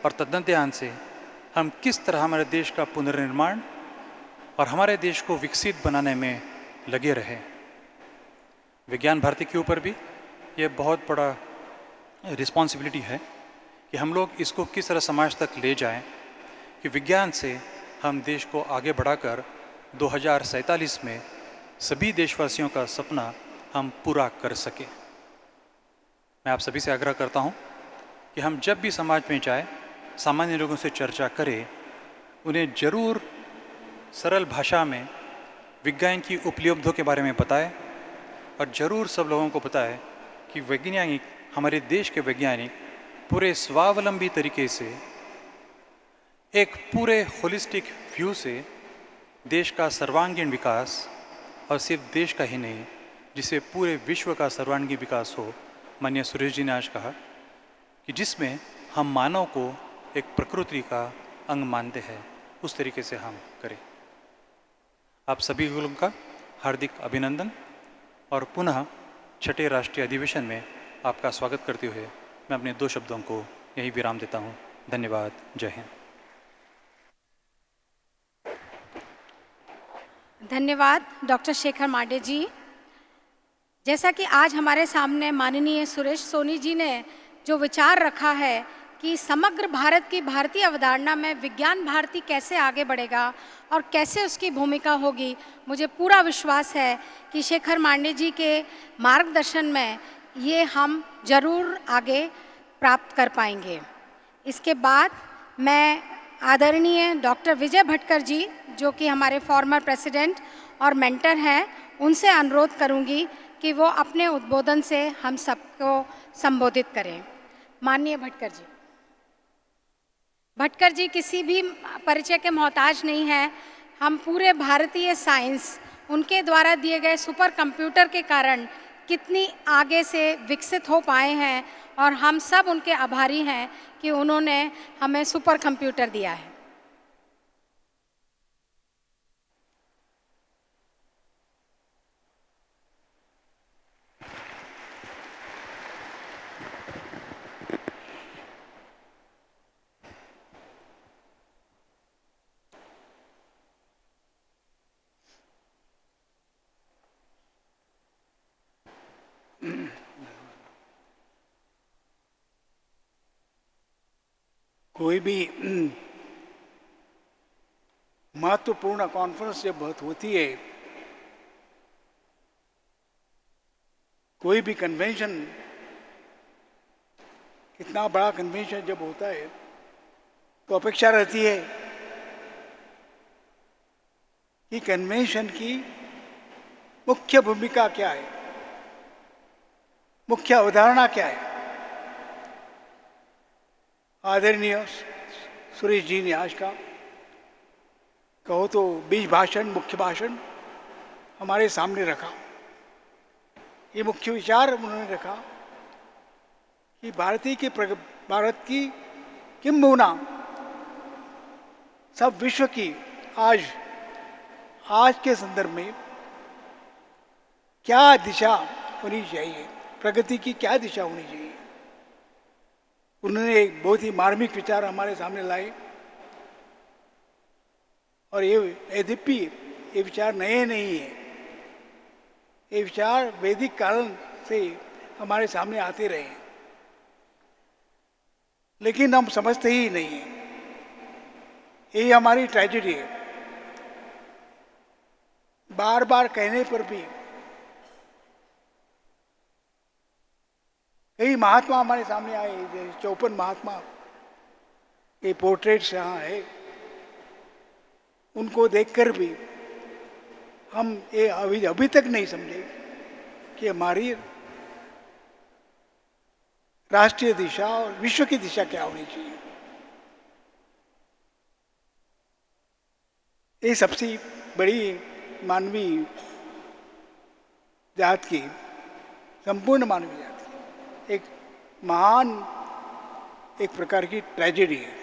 और तंत्रज्ञान से हम किस तरह हमारे देश का पुनर्निर्माण और हमारे देश को विकसित बनाने में लगे रहें। विज्ञान भारती के ऊपर भी ये बहुत बड़ा रिस्पॉन्सिबिलिटी है कि हम लोग इसको किस तरह समाज तक ले जाएं कि विज्ञान से हम देश को आगे बढ़ाकर 2047 में सभी देशवासियों का सपना हम पूरा कर सकें। मैं आप सभी से आग्रह करता हूं कि हम जब भी समाज में जाएं, सामान्य लोगों से चर्चा करें, उन्हें जरूर सरल भाषा में विज्ञान की उपलब्धियों के बारे में बताएं और ज़रूर सब लोगों को पता है कि वैज्ञानिक, हमारे देश के वैज्ञानिक पूरे स्वावलंबी तरीके से एक पूरे होलिस्टिक व्यू से देश का सर्वांगीण विकास, और सिर्फ देश का ही नहीं, जिससे पूरे विश्व का सर्वांगीण विकास हो, माननीय सुरेश जी ने आज कहा कि जिसमें हम मानव को एक प्रकृति का अंग मानते हैं, उस तरीके से हम करें। आप सभी लोगों का हार्दिक अभिनंदन और पुनः छठे राष्ट्रीय अधिवेशन में आपका स्वागत करते हुए मैं अपने 2 शब्दों को यही विराम देता हूँ। धन्यवाद। जय हिंद। धन्यवाद डॉक्टर शेखर मांडे जी। जैसा कि आज हमारे सामने माननीय सुरेश सोनी जी ने जो विचार रखा है कि समग्र भारत की भारतीय अवधारणा में विज्ञान भारती कैसे आगे बढ़ेगा और कैसे उसकी भूमिका होगी, मुझे पूरा विश्वास है कि शेखर मांडे जी के मार्गदर्शन में ये हम जरूर आगे प्राप्त कर पाएंगे। इसके बाद मैं आदरणीय डॉक्टर विजय भटकर जी, जो कि हमारे फॉर्मर प्रेसिडेंट और मेंटर हैं, उनसे अनुरोध करूंगी कि वो अपने उद्बोधन से हम सबको संबोधित करें। माननीय भटकर जी किसी भी परिचय के मोहताज नहीं हैं। हम पूरे भारतीय साइंस उनके द्वारा दिए गए सुपर कंप्यूटर के कारण कितनी आगे से विकसित हो पाए हैं और हम सब उनके आभारी हैं कि उन्होंने हमें सुपर कंप्यूटर दिया है। कोई भी महत्वपूर्ण कॉन्फ्रेंस जब बहुत होती है, कोई भी कन्वेंशन, इतना बड़ा कन्वेंशन जब होता है तो अपेक्षा रहती है कि कन्वेंशन की मुख्य भूमिका क्या है, मुख्य अवधारणा क्या है। आदरणीय सुरेश जी ने आज का कहो तो बीज भाषण, मुख्य भाषण हमारे सामने रखा। ये मुख्य विचार उन्होंने रखा कि भारत की किंबहुना सब विश्व की आज के संदर्भ में क्या दिशा होनी चाहिए, प्रगति की क्या दिशा होनी चाहिए। उन्होंने एक बहुत ही मार्मिक विचार हमारे सामने लाए और ये यद्यपि ये विचार नए नहीं है, ये विचार वैदिक काल से हमारे सामने आते रहे हैं, लेकिन हम समझते ही नहीं हैं। यही हमारी ट्रेजेडी है। बार बार कहने पर भी कई महात्मा हमारे सामने आए, 54 महात्मा के पोर्ट्रेट्स यहाँ है, उनको देखकर भी हम ये अभी तक नहीं समझे कि हमारी राष्ट्रीय दिशा और विश्व की दिशा क्या होनी चाहिए। ये सबसे बड़ी मानवीय जात की, संपूर्ण मानवीय जात की एक महान, एक प्रकार की ट्रेजेडी है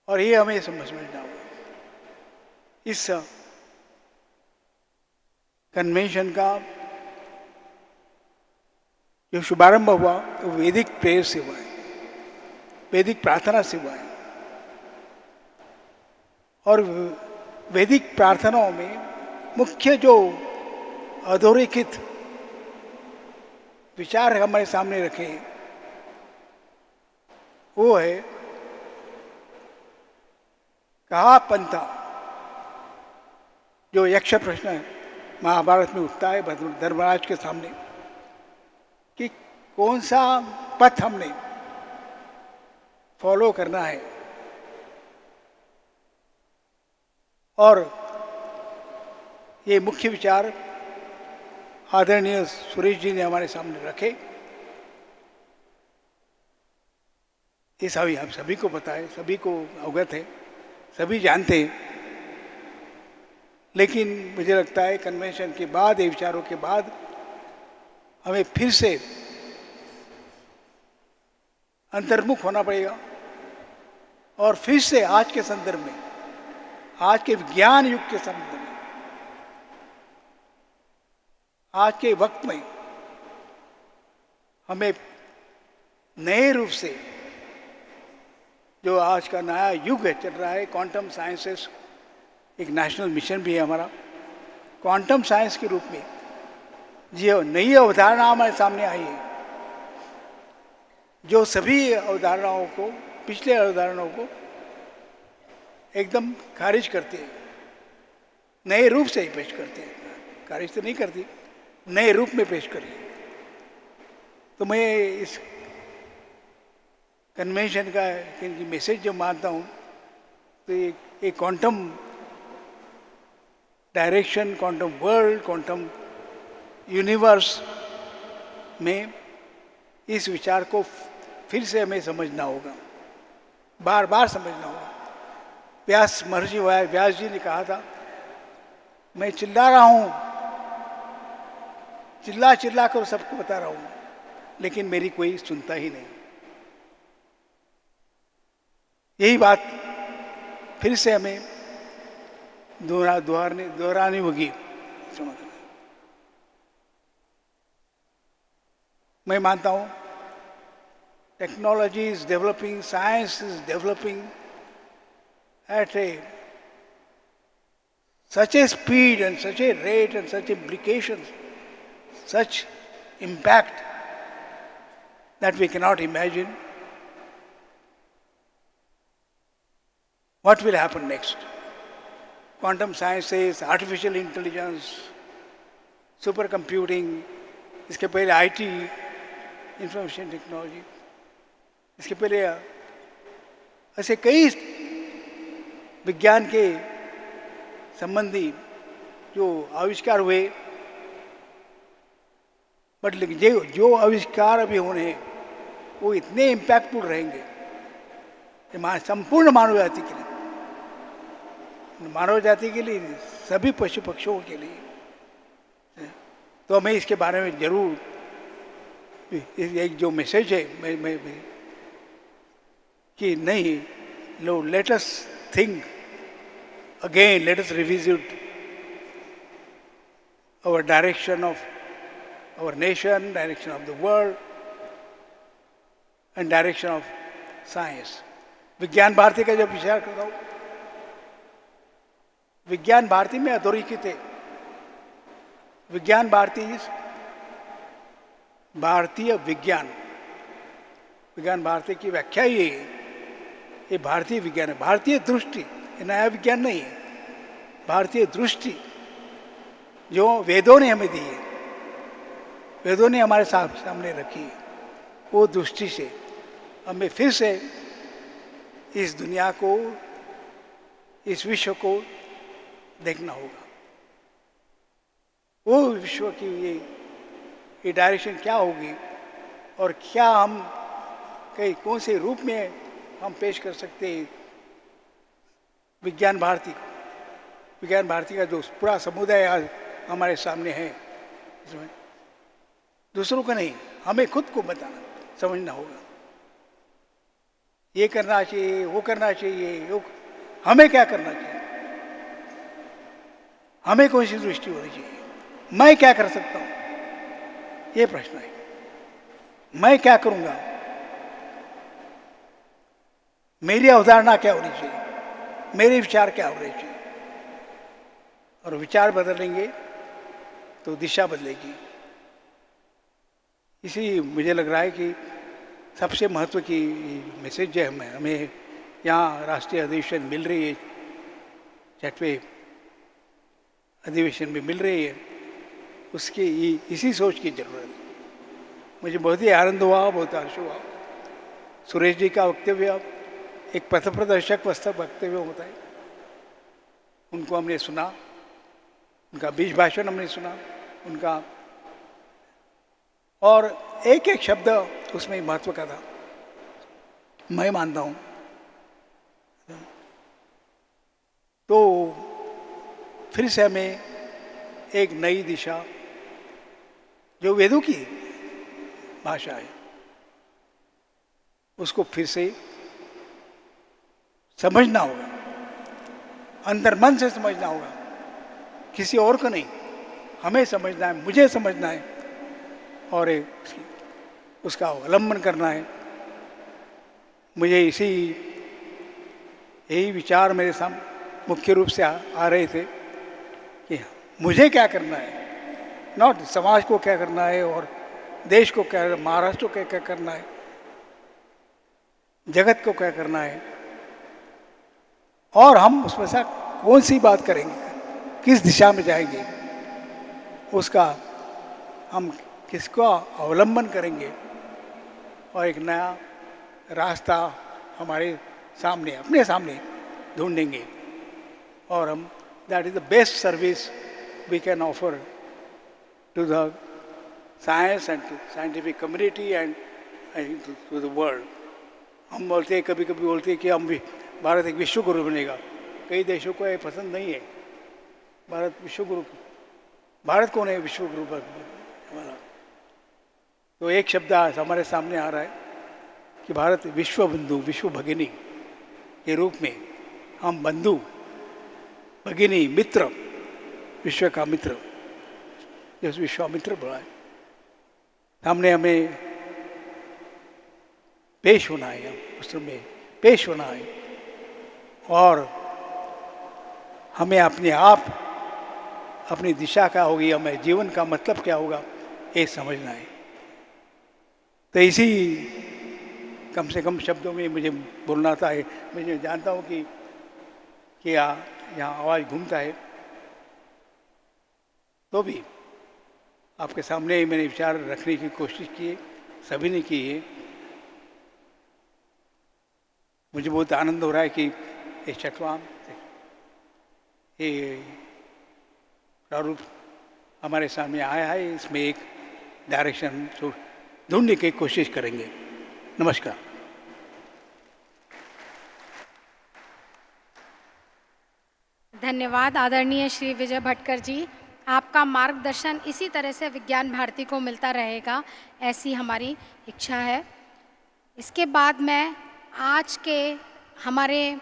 और ये हमें समझना होगा। इस कन्वेंशन का जो शुभारंभ हुआ वो वैदिक प्रेयर से हुआ है, वैदिक प्रार्थना से हुआ है और वैदिक प्रार्थनाओं में मुख्य जो अधोरेखित विचार हमारे सामने रखे वो है कहा पंथा, जो यक्ष प्रश्न महाभारत में उठता है धर्मराज के सामने कि कौन सा पथ हमने फॉलो करना है। और ये मुख्य विचार आदरणीय सुरेश जी ने हमारे सामने रखे। ये सभी हम सभी को पता है, सभी को अवगत है, सभी जानते हैं, लेकिन मुझे लगता है कन्वेंशन के बाद, ये विचारों के बाद हमें फिर से अंतर्मुख होना पड़ेगा और फिर से आज के संदर्भ में, आज के विज्ञान युग के संदर्भ में, आज के वक्त में हमें नए रूप से जो आज का नया युग है चल रहा है, क्वांटम साइंसेस एक नेशनल मिशन भी है हमारा, क्वांटम साइंस के रूप में जो नई अवधारणा हमारे सामने आई है, जो सभी अवधारणाओं को, पिछले अवधारणाओं को एकदम खारिज करते हैं, नए रूप से ही पेश करते हैं, खारिज तो नहीं करती, नए रूप में पेश करें। तो मैं इस कन्वेंशन का मैसेज जो मानता हूँ, तो एक quantum direction, quantum world, quantum universe में इस विचार को फिर से हमें समझना होगा, बार बार समझना होगा। व्यास महर्षि व्यास जी ने कहा था, मैं चिल्ला रहा हूँ, चिल्ला चिल्ला कर सबको बता रहा हूँ, लेकिन मेरी कोई सुनता ही नहीं। यही बात फिर से हमें दोहरानी होगी। मैं मानता हूँ technology is developing, science is developing at such a speed and such a rate and such implications, such impact that we cannot imagine what will happen next. Quantum sciences, artificial intelligence, supercomputing, इसके पहले IT, information technology, इसके पहले ऐसे कई विज्ञान के संबंधी जो आविष्कार हुए, बट लेकिन जो आविष्कार अभी होने हैं वो इतने इम्पैक्टफुल रहेंगे कि संपूर्ण मानव जाति के लिए, मानव जाति के लिए, सभी पशु पक्षियों के लिए। तो हमें इसके बारे में जरूर एक जो मैसेज है मैं कि नहीं, लो let us think again, let us revisit our direction of our nation, direction of the world, and direction of science. विज्ञान भारती का जब विचार करता हूँ, विज्ञान भारती में अधोरेखित है। विज्ञान भारती भारतीय विज्ञान, विज्ञान भारती की व्याख्या ये है, ये भारतीय विज्ञान है, भारतीय दृष्टि, ये नया विज्ञान नहीं है, भारतीय दृष्टि जो वेदों ने हमें दी है, वेदों ने हमारे सामने रखी है, वो दृष्टि से हमें फिर से इस दुनिया को, इस विश्व को देखना होगा। वो विश्व की ये डायरेक्शन क्या होगी और क्या हम कहीं कौन से रूप में हम पेश कर सकते हैं विज्ञान भारती को। विज्ञान भारती का जो पूरा समुदाय आज हमारे सामने है, इसमें दूसरों को नहीं, हमें खुद को बताना, समझना होगा। ये करना चाहिए, वो करना चाहिए, हमें क्या करना चाहिए, हमें कौन सी दृष्टि होनी चाहिए, मैं क्या कर सकता हूँ, ये प्रश्न है। मैं क्या करूँगा, मेरी अवधारणा क्या होनी चाहिए, मेरे विचार क्या होने चाहिए। और विचार बदलेंगे तो दिशा बदलेगी। इसी मुझे लग रहा है कि सबसे महत्व की मैसेज है हमें यहाँ राष्ट्रीय अधिवेशन मिल रही है, 6वें अधिवेशन में मिल रही है, उसकी इसी सोच की जरूरत है। मुझे बहुत ही आनंद हुआ, बहुत हर्ष हुआ। सुरेश जी का वक्तव्य एक पथ प्रदर्शक वक्तव्य होता है, उनको हमने सुना, उनका बीज भाषण हमने सुना, उनका, और एक एक शब्द उसमें महत्व का था, मैं मानता हूँ। तो फिर से हमें एक नई दिशा, जो वेदों की भाषा है, उसको फिर से समझना होगा, अंतर्मन से समझना होगा, किसी और को नहीं, हमें समझना है, मुझे समझना है, और उसका अवलंबन करना है। मुझे यही विचार मेरे सामने मुख्य रूप से आ रहे थे कि मुझे क्या करना है, नॉट समाज को क्या करना है और देश को क्या, महाराष्ट्र को क्या करना है, जगत को क्या करना है, और हम उसमें से कौन सी बात करेंगे, किस दिशा में जाएंगे, उसका हम किसको अवलंबन करेंगे, और एक नया रास्ता हमारे सामने, अपने सामने ढूंढेंगे, और हम, that is the best service we can offer to the science and to scientific community and to the world. हम बोलते हैं, कभी कभी बोलते हैं कि हम भी, भारत एक विश्व गुरु बनेगा। कई देशों को ये पसंद नहीं है भारत विश्व गुरु, भारत कौन है विश्व गुरु वाला। तो एक शब्द आज हमारे सामने आ रहा है कि भारत विश्व बंधु, विश्व भगिनी के रूप में हम बंधु, भगिनी, मित्र, विश्व का मित्र, जिस विश्वामित्र बोला है, सामने हमें पेश होना है, उस में पेश होना है, और हमें अपने आप, अपनी दिशा क्या होगी, हमें जीवन का मतलब क्या होगा, ये समझना है। तो इसी कम से कम शब्दों में मुझे बोलना था। मुझे जानता हूँ कि यहाँ आवाज़ घूमता है, तो भी आपके सामने मैंने विचार रखने की कोशिश की है, सभी ने की है। मुझे बहुत आनंद हो रहा है कि ये छठवां, ये प्रारूप हमारे सामने आया है, इसमें एक डायरेक्शन ढूंढने की कोशिश करेंगे। नमस्कार। धन्यवाद आदरणीय श्री विजय भटकर जी। आपका मार्गदर्शन इसी तरह से विज्ञान भारती को मिलता रहेगा, ऐसी हमारी इच्छा है। इसके बाद मैं आज के हमारे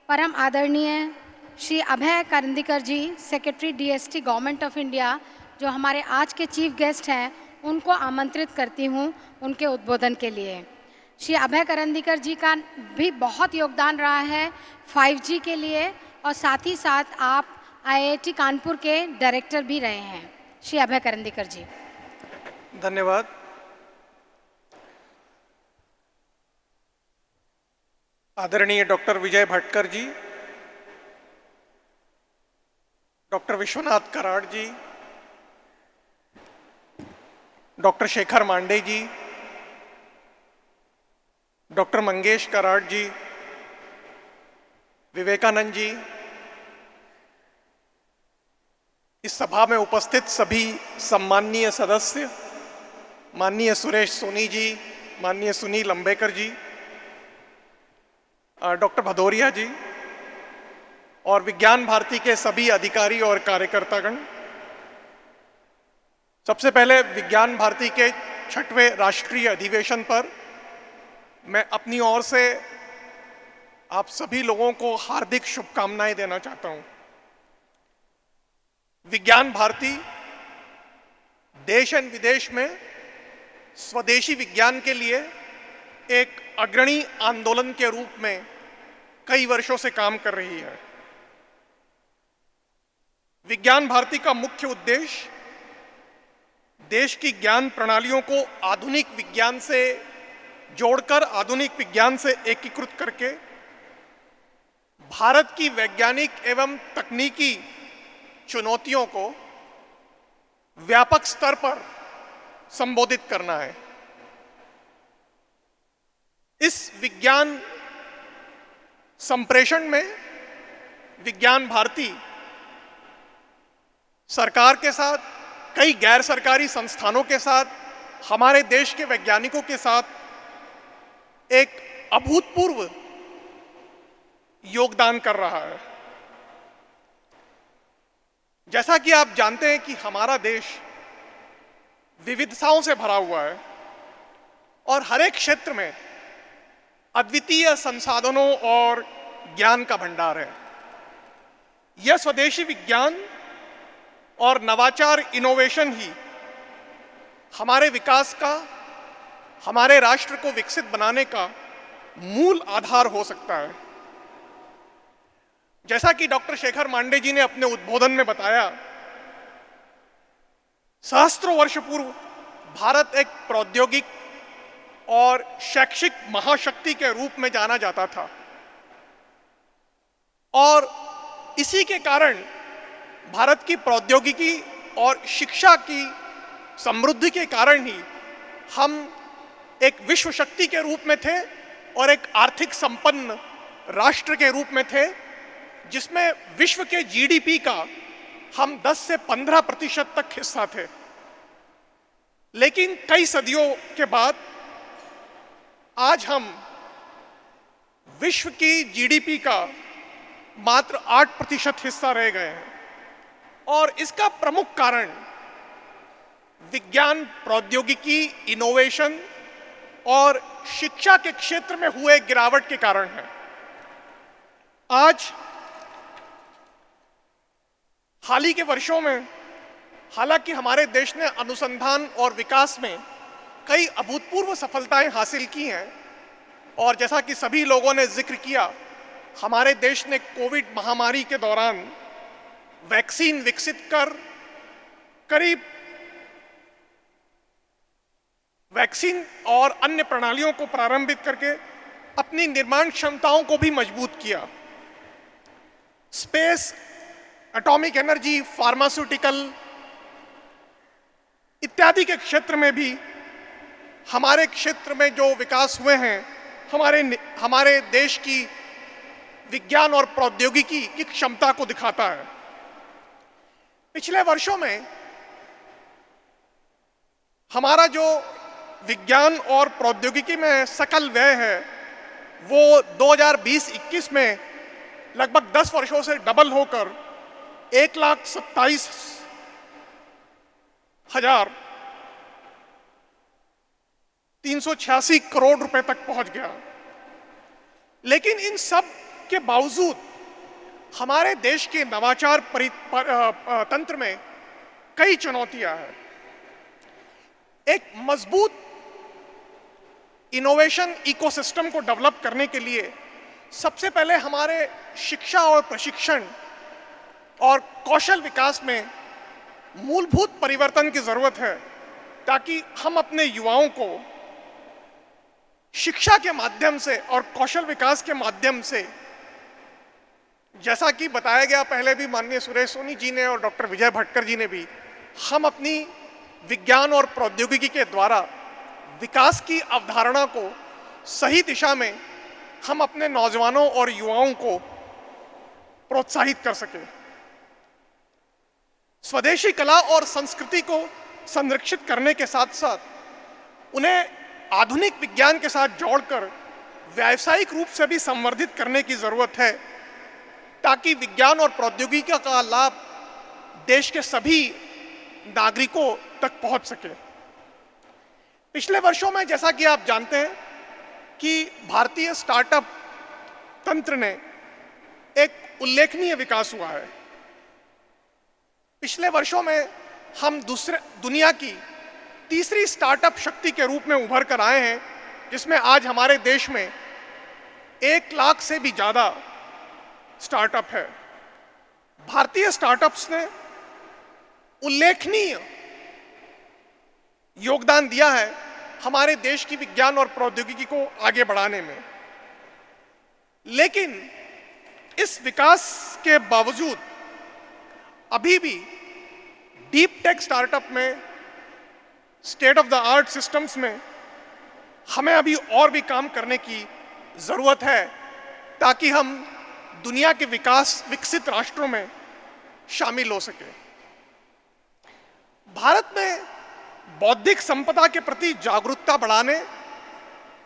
परम आदरणीय Shri Abhay Karandikar ji, secretary DST government of India, जो हमारे आज के चीफ गेस्ट हैं, उनको आमंत्रित करती हूँ उनके उद्बोधन के लिए। श्री अभय करंदीकर जी का भी बहुत योगदान रहा है 5G के लिए, और साथ ही साथ आप IIT कानपुर के डायरेक्टर भी रहे हैं। श्री अभय करंदीकर जी। धन्यवाद। आदरणीय डॉक्टर विजय भटकर जी, डॉक्टर विश्वनाथ कराड़ जी, डॉक्टर शेखर मांडे जी, डॉक्टर मंगेश कराड़ जी, विवेकानंद जी, इस सभा में उपस्थित सभी सम्माननीय सदस्य, माननीय सुरेश सोनी जी, माननीय सुनील अंबेकर जी, डॉक्टर भदौरिया जी, और विज्ञान भारती के सभी अधिकारी और कार्यकर्तागण। सबसे पहले विज्ञान भारती के 6वें राष्ट्रीय अधिवेशन पर मैं अपनी ओर से आप सभी लोगों को हार्दिक शुभकामनाएं देना चाहता हूं। विज्ञान भारती देश एवं विदेश में स्वदेशी विज्ञान के लिए एक अग्रणी आंदोलन के रूप में कई वर्षों से काम कर रही है। विज्ञान भारती का मुख्य उद्देश्य देश की ज्ञान प्रणालियों को आधुनिक विज्ञान से जोड़कर, आधुनिक विज्ञान से एकीकृत करके भारत की वैज्ञानिक एवं तकनीकी चुनौतियों को व्यापक स्तर पर संबोधित करना है। इस विज्ञान संप्रेषण में विज्ञान भारती सरकार के साथ, कई गैर सरकारी संस्थानों के साथ, हमारे देश के वैज्ञानिकों के साथ एक अभूतपूर्व योगदान कर रहा है। जैसा कि आप जानते हैं कि हमारा देश विविधताओं से भरा हुआ है और हर एक क्षेत्र में अद्वितीय संसाधनों और ज्ञान का भंडार है। यह स्वदेशी विज्ञान और नवाचार इनोवेशन ही हमारे विकास का, हमारे राष्ट्र को विकसित बनाने का मूल आधार हो सकता है। जैसा कि डॉक्टर शेखर मांडे जी ने अपने उद्बोधन में बताया, सहस्त्रों वर्ष पूर्व भारत एक प्रौद्योगिक और शैक्षिक महाशक्ति के रूप में जाना जाता था और इसी के कारण भारत की प्रौद्योगिकी और शिक्षा की समृद्धि के कारण ही हम एक विश्व शक्ति के रूप में थे और एक आर्थिक संपन्न राष्ट्र के रूप में थे, जिसमें विश्व के जीडीपी का हम 10 से 15% तक हिस्सा थे। लेकिन कई सदियों के बाद आज हम विश्व की जीडीपी का मात्र 8% हिस्सा रह गए हैं और इसका प्रमुख कारण विज्ञान, प्रौद्योगिकी, इनोवेशन और शिक्षा के क्षेत्र में हुए गिरावट के कारण है। आज हाल ही के वर्षों में हालांकि हमारे देश ने अनुसंधान और विकास में कई अभूतपूर्व सफलताएं हासिल की हैं और जैसा कि सभी लोगों ने जिक्र किया, हमारे देश ने कोविड महामारी के दौरान वैक्सीन विकसित कर करीब वैक्सीन और अन्य प्रणालियों को प्रारंभित करके अपनी निर्माण क्षमताओं को भी मजबूत किया। स्पेस, एटॉमिक एनर्जी, फार्मास्यूटिकल इत्यादि के क्षेत्र में भी हमारे क्षेत्र में जो विकास हुए हैं, हमारे देश की विज्ञान और प्रौद्योगिकी की क्षमता को दिखाता है। पिछले वर्षों में हमारा जो विज्ञान और प्रौद्योगिकी में सकल व्यय है वो 2020-21 में लगभग 10 वर्षों से डबल होकर 1,27,386 करोड़ रुपए तक पहुंच गया। लेकिन इन सब के बावजूद हमारे देश के नवाचार तंत्र में कई चुनौतियां हैं। एक मजबूत इनोवेशन इकोसिस्टम को डेवलप करने के लिए सबसे पहले हमारे शिक्षा और प्रशिक्षण और कौशल विकास में मूलभूत परिवर्तन की जरूरत है, ताकि हम अपने युवाओं को शिक्षा के माध्यम से और कौशल विकास के माध्यम से, जैसा कि बताया गया पहले भी माननीय सुरेश सोनी जी ने और डॉक्टर विजय भटकर जी ने भी, हम अपनी विज्ञान और प्रौद्योगिकी के द्वारा विकास की अवधारणा को सही दिशा में हम अपने नौजवानों और युवाओं को प्रोत्साहित कर सकें। स्वदेशी कला और संस्कृति को संरक्षित करने के साथ साथ उन्हें आधुनिक विज्ञान के साथ जोड़कर व्यावसायिक रूप से भी संवर्धित करने की जरूरत है, ताकि विज्ञान और प्रौद्योगिकी का लाभ देश के सभी नागरिकों तक पहुंच सके। पिछले वर्षों में जैसा कि आप जानते हैं कि भारतीय स्टार्टअप तंत्र ने एक उल्लेखनीय विकास हुआ है। पिछले वर्षों में हम दुनिया की तीसरी स्टार्टअप शक्ति के रूप में उभर कर आए हैं, जिसमें आज हमारे देश में 1 लाख से भी ज़्यादा स्टार्टअप है। भारतीय स्टार्टअप्स ने उल्लेखनीय योगदान दिया है हमारे देश की विज्ञान और प्रौद्योगिकी को आगे बढ़ाने में। लेकिन इस विकास के बावजूद अभी भी डीप टेक स्टार्टअप में, state of the art systems में हमें अभी और भी काम करने की ज़रूरत है, ताकि हम दुनिया के विकसित राष्ट्रों में शामिल हो सके। भारत में बौद्धिक संपदा के प्रति जागरूकता बढ़ाने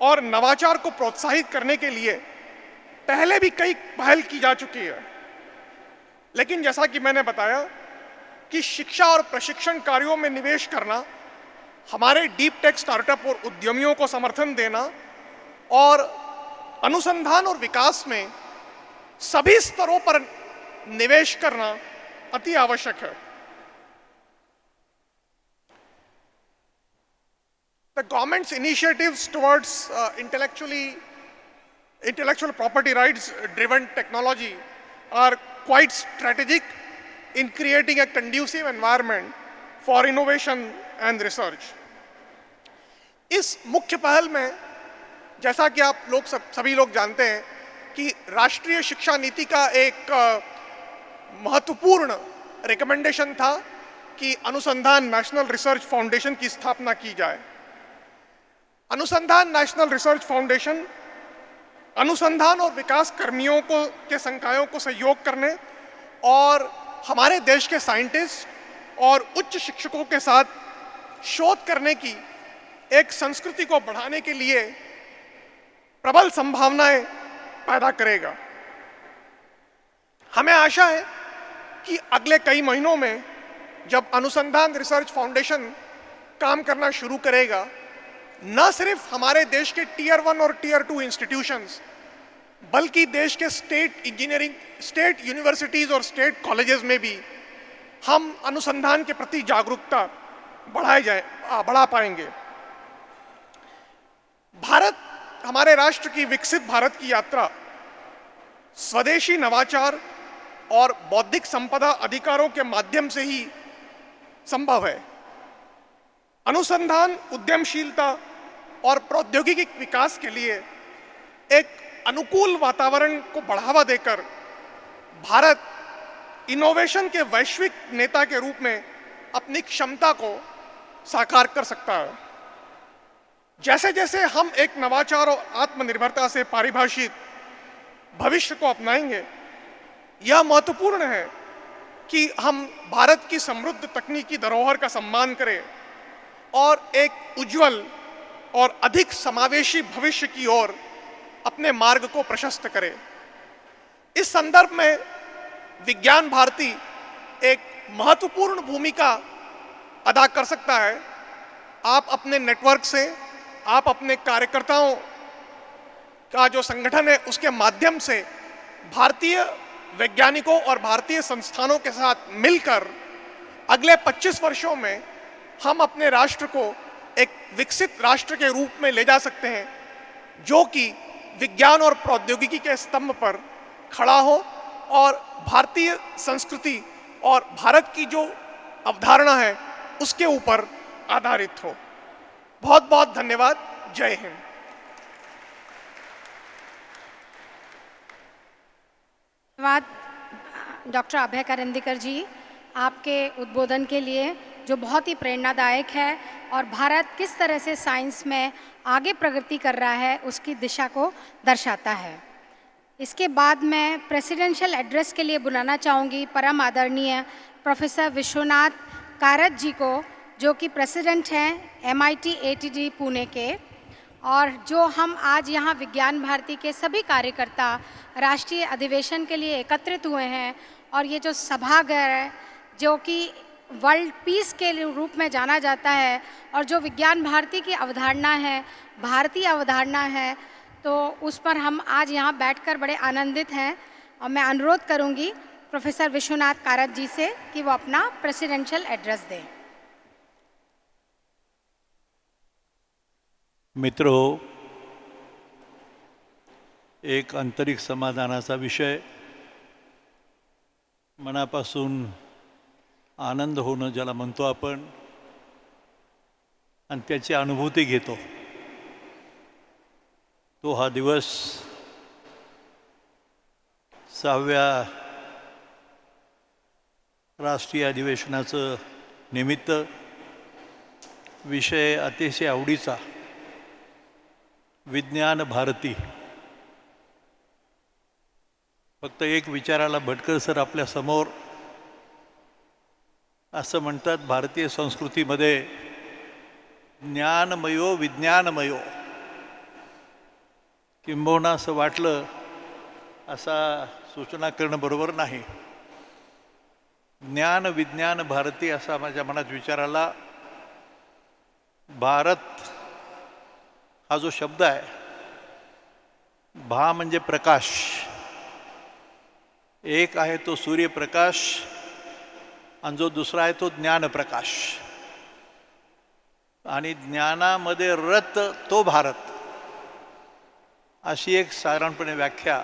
और नवाचार को प्रोत्साहित करने के लिए पहले भी कई पहल की जा चुकी है, लेकिन जैसा कि मैंने बताया कि शिक्षा और प्रशिक्षण कार्यों में निवेश करना, हमारे डीप टेक स्टार्टअप और उद्यमियों को समर्थन देना और अनुसंधान और विकास में सभी स्तरों पर निवेश करना अति आवश्यक है। The government's initiatives towards intellectual property rights driven technology are quite strategic in creating a conducive environment for innovation and research. इस मुख्य पहल में, जैसा कि आप लोग सभी लोग जानते हैं कि राष्ट्रीय शिक्षा नीति का एक महत्वपूर्ण रिकमेंडेशन था कि अनुसंधान नेशनल रिसर्च फाउंडेशन की स्थापना की जाए। अनुसंधान नेशनल रिसर्च फाउंडेशन अनुसंधान और विकास कर्मियों के संकायों को सहयोग करने और हमारे देश के साइंटिस्ट और उच्च शिक्षकों के साथ शोध करने की एक संस्कृति को बढ़ाने के लिए प्रबल संभावनाएं पैदा करेगा। हमें आशा है कि अगले कई महीनों में जब अनुसंधान रिसर्च फाउंडेशन काम करना शुरू करेगा, न सिर्फ हमारे देश के टियर 1 और टियर 2 इंस्टीट्यूशंस, बल्कि देश के स्टेट यूनिवर्सिटीज और स्टेट कॉलेजेस में भी हम अनुसंधान के प्रति जागरूकता बढ़ा पाएंगे। भारत, हमारे राष्ट्र की विकसित भारत की यात्रा स्वदेशी नवाचार और बौद्धिक संपदा अधिकारों के माध्यम से ही संभव है। अनुसंधान, उद्यमशीलता और प्रौद्योगिकी विकास के लिए एक अनुकूल वातावरण को बढ़ावा देकर भारत इनोवेशन के वैश्विक नेता के रूप में अपनी क्षमता को साकार कर सकता है। जैसे जैसे हम एक नवाचार और आत्मनिर्भरता से परिभाषित भविष्य को अपनाएंगे, यह महत्वपूर्ण है कि हम भारत की समृद्ध तकनीकी धरोहर का सम्मान करें और एक उज्जवल और अधिक समावेशी भविष्य की ओर अपने मार्ग को प्रशस्त करें। इस संदर्भ में विज्ञान भारती एक महत्वपूर्ण भूमिका अदा कर सकता है। आप अपने नेटवर्क से, आप अपने कार्यकर्ताओं का जो संगठन है उसके माध्यम से भारतीय वैज्ञानिकों और भारतीय संस्थानों के साथ मिलकर अगले 25 वर्षों में हम अपने राष्ट्र को एक विकसित राष्ट्र के रूप में ले जा सकते हैं, जो कि विज्ञान और प्रौद्योगिकी के स्तंभ पर खड़ा हो और भारतीय संस्कृति और भारत की जो अवधारणा है उसके ऊपर आधारित हो। बहुत बहुत धन्यवाद। जय हिंद। धन्यवाद डॉक्टर अभय करंदीकर जी, आपके उद्बोधन के लिए जो बहुत ही प्रेरणादायक है और भारत किस तरह से साइंस में आगे प्रगति कर रहा है उसकी दिशा को दर्शाता है। इसके बाद मैं प्रेसिडेंशियल एड्रेस के लिए बुलाना चाहूँगी परम आदरणीय प्रोफेसर विश्वनाथ कारत जी को, जो कि प्रेसिडेंट हैं MIT ATD पुणे के, और जो हम आज यहाँ विज्ञान भारती के सभी कार्यकर्ता राष्ट्रीय अधिवेशन के लिए एकत्रित हुए हैं। और ये जो सभागार है जो कि वर्ल्ड पीस के रूप में जाना जाता है और जो विज्ञान भारती की अवधारणा है, भारतीय अवधारणा है, तो उस पर हम आज यहाँ बैठकर बड़े आनंदित हैं। और मैं अनुरोध करूँगी प्रोफेसर विश्वनाथ कारत जी से कि वो अपना प्रेसिडेंशियल एड्रेस दें। मित्रों, एक आंतरिक समाधानाचा विषय, मनापासून आनंद होणं ज्याला म्हणतो आपण, आणि त्याची अनुभूती घेतो, तो हा दिवस 6व्या राष्ट्रीय अधिवेशनाचं निमित्त, विषय अतिशय आवडीचा विज्ञान भारती। फक्त एक विचाराला भटकर सर आपल्या समोर असं म्हणतात, भारतीय संस्कृतीमध्ये ज्ञानमयो विज्ञानमयो, किंबहुना असं वाटलं असा सूचना करणं बरोबर नाही. ज्ञान विज्ञान भारती असा माझ्या मनात विचार आला. भारत हा जो शब्द आहे, भा म्हणजे प्रकाश, एक आहे तो सूर्यप्रकाश आणि जो दुसरा आहे तो ज्ञानप्रकाश, आणि ज्ञानामध्ये रत तो भारत, अशी एक साधारणपणे व्याख्या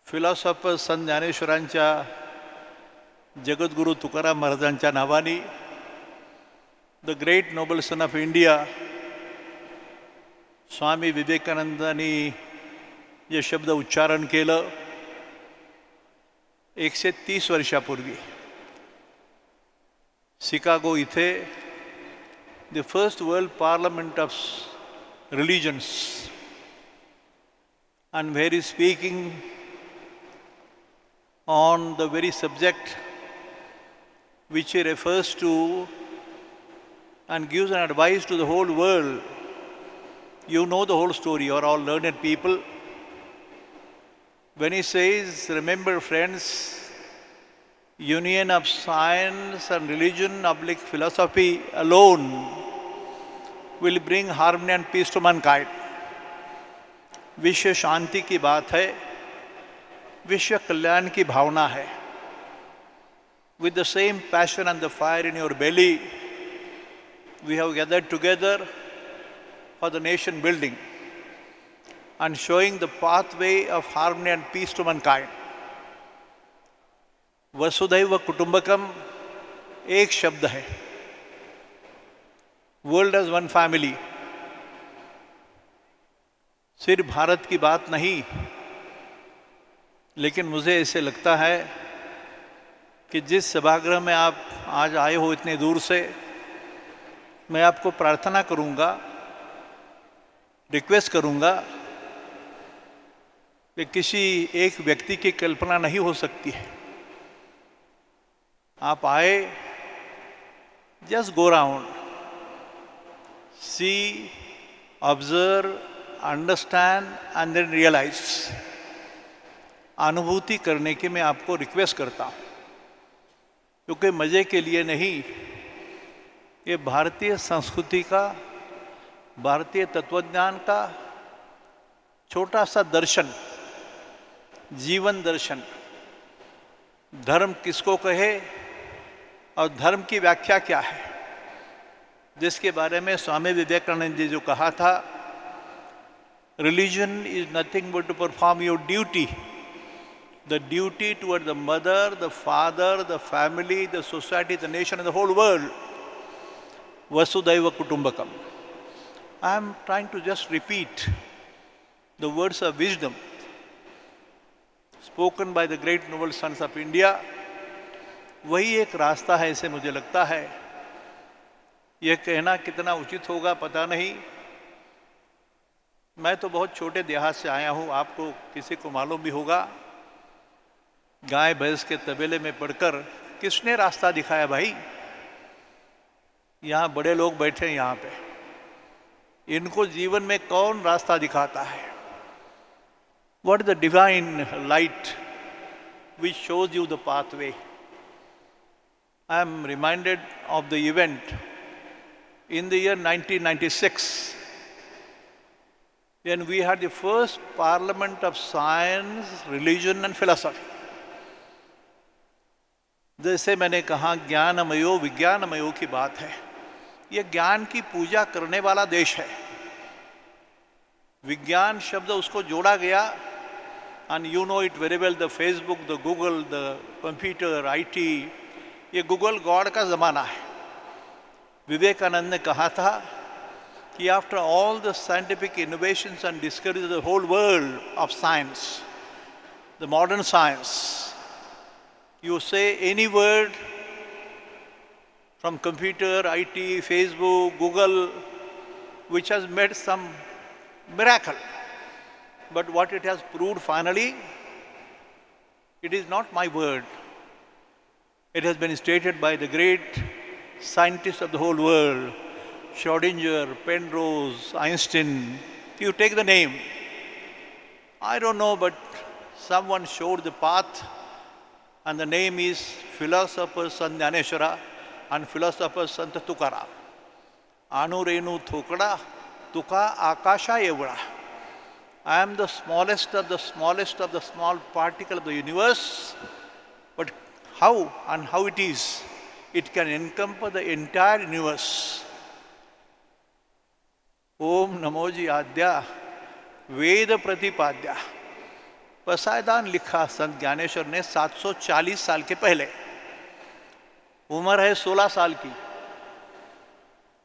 फिलॉसॉफर संत ज्ञानेश्वरांच्या जगद्गुरू तुकाराम महाराजांच्या नावाने the great noble son of India Swami विवेकानंदांनी जे शब्द उच्चारण केलं 130 वर्षापूर्वी शिकागो इथे, the first world parliament of religions, and where he is speaking on the very subject which he refers to and gives an advice to the whole world. You know the whole story, you are all learned people. When he says, remember friends, union of science and religion / philosophy alone will bring harmony and peace to mankind. विश्व शांति की बात है, विश्व कल्याण की भावना है. With the same passion and the fire in your belly, we have gathered together for the nation building and showing the pathway of harmony and peace to mankind. वसुधैव कुटुंबकम एक शब्द है. World as one family. सिर्फ भारत की बात नहीं, लेकिन मुझे ऐसे लगता है कि जिस सभागृह में आप आज आए हो इतने दूर से, मैं आपको प्रार्थना करूंगा, रिक्वेस्ट करूंगा कि किसी एक व्यक्ति की कल्पना नहीं हो सकती है. आप आए, just go round, see, observe, understand and then realise. अनुभूति करने की मैं आपको रिक्वेस्ट करता हूँ, क्योंकि मज़े के लिए नहीं, ये भारतीय संस्कृति का, भारतीय तत्वज्ञान का छोटा सा दर्शन, जीवन दर्शन. धर्म किसको कहे और धर्म की व्याख्या क्या है, जिसके बारे में स्वामी विवेकानंद जी जो कहा था, religion is nothing but to perform your duty, the duty toward the mother, the father, the family, the society, the nation and the whole world. Vasudhaiva Kutumbakam. I am trying to just repeat the words of wisdom spoken by the great noble sons of India. वही एक रास्ता है, ऐसे मुझे लगता है. यह कहना कितना उचित होगा पता नहीं. मैं तो बहुत छोटे देहात से आया हूँ, आपको किसी को मालूम भी होगा. गाय भैंस के तबेले में पढ़कर किसने रास्ता दिखाया भाई? यहाँ बड़े लोग बैठे हैं यहाँ पे, इनको जीवन में कौन रास्ता दिखाता है? What is the divine light which shows you the pathway? I am reminded of the event in the year 1996 when we had the first Parliament of Science, Religion and Philosophy. जैसे मैंने कहा, ज्ञानमयो विज्ञानमयो की बात है. यह ज्ञान की पूजा करने वाला देश है. विज्ञान शब्द उसको जोड़ा गया, and you know it very well, the Facebook, the Google, the computer, IT, ये गूगल गॉड का ज़माना है. विवेकानंद ने कहा था कि after all the scientific innovations and discoveries of the whole world of science, the modern science, you say any word from computer, IT, Facebook, Google, which has made some miracle. But what it has proved finally, It is not my word. It has been stated by the great scientists of the whole world, Schrödinger, Penrose, Einstein. You take the name. I don't know, but someone showed the path, and the name is philosopher Sant Jnaneshwara and philosopher Sant Tukaram. Anu Renu Thokada, Tuka Akasha Evada. I am the smallest of the smallest of the small particle of the universe, but how and how it is, it can encompass the entire universe. Om Namoji Adya, Veda Pratipadya. Pasaydan लिखा संत ज्ञानेश्वर ने 740 साल के पहले, उम्र है 16 साल की।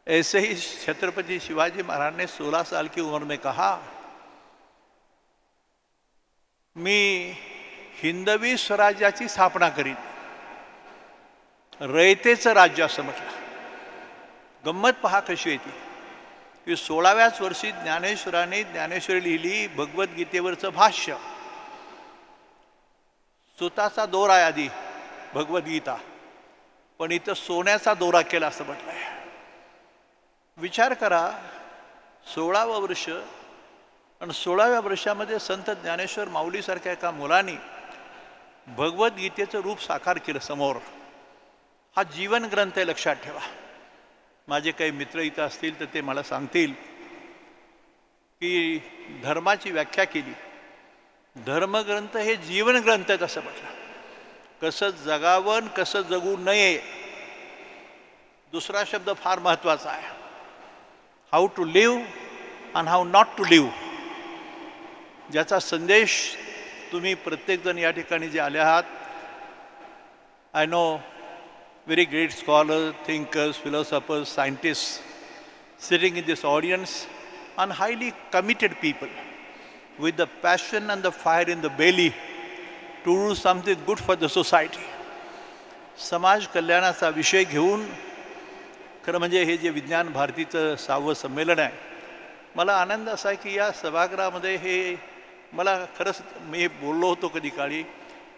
ऐसे ही छत्रपति शिवाजी महाराज ने 16 साल की उम्र में कहा, मी हिंदवी स्वराज्याची स्थापना करीन, रयतेचं राज्य असं म्हटलं। गंमत पहा कशी येते की 16व्याच वर्षी ज्ञानेश्वराने ज्ञानेश्वरी लिहिली भगवद्गीतेवरचं भाष्य। सुताचा दोरा आहे आधी भगवद्गीता, पण इथं सोन्याचा दोरा केला असं म्हटलंय। विचार करा, 16वं वर्ष आणि 16व्या वर्षामध्ये संत ज्ञानेश्वर माऊलीसारख्या एका मुलांनी भगवद्गीतेचं रूप साकार केलं समोर। हा जीवन ग्रंथ आहे, लक्षात ठेवा। माझे काही मित्र इथं असतील तर ते मला सांगतील की धर्माची व्याख्या केली, धर्मग्रंथ हे जीवन ग्रंथ आहेत असं म्हटलं। कसं जगावं कसं जगू नये, दुसरा शब्द फार महत्त्वाचा आहे, how to live and how not to live, ज्याचा संदेश तुम्ही प्रत्येकजण या ठिकाणी जे आले आहात, I know very great scholars, thinkers, philosophers, scientists sitting in this audience, and highly committed people with the passion and the fire in the belly to do something good for the society. समाज कल्याणाचा विषय घेऊन खरं म्हणजे हे जे विज्ञान भारतीचं 6वं संमेलन आहे, मला आनंद असा आहे की या सभागृहामध्ये हे मला खरंच मी बोललो होतो कधी काळी,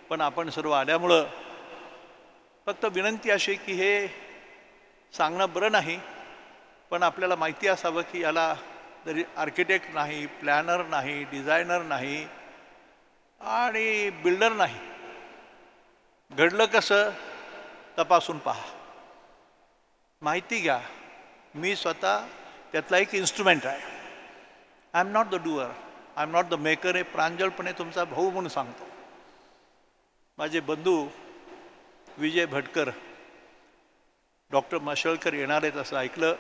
पण आपण सर्व आल्यामुळं फक्त विनंती अशी की हे सांगणं बरं नाही, पण आपल्याला माहिती असावं की याला जरी आर्किटेक्ट नाही, प्लॅनर नाही, डिझायनर नाही आणि बिल्डर नाही, घडलं कसं तपासून पहा, माहिती घ्या। मी स्वतः त्यातला एक इन्स्ट्रुमेंट आहे। I am not the doer, I am not the maker, हे प्रांजळपणे तुमचा भाऊ म्हणून सांगतो। माझे बंधू विजय भटकर, डॉक्टर मशळकर येणार आहेत असं ऐकलं,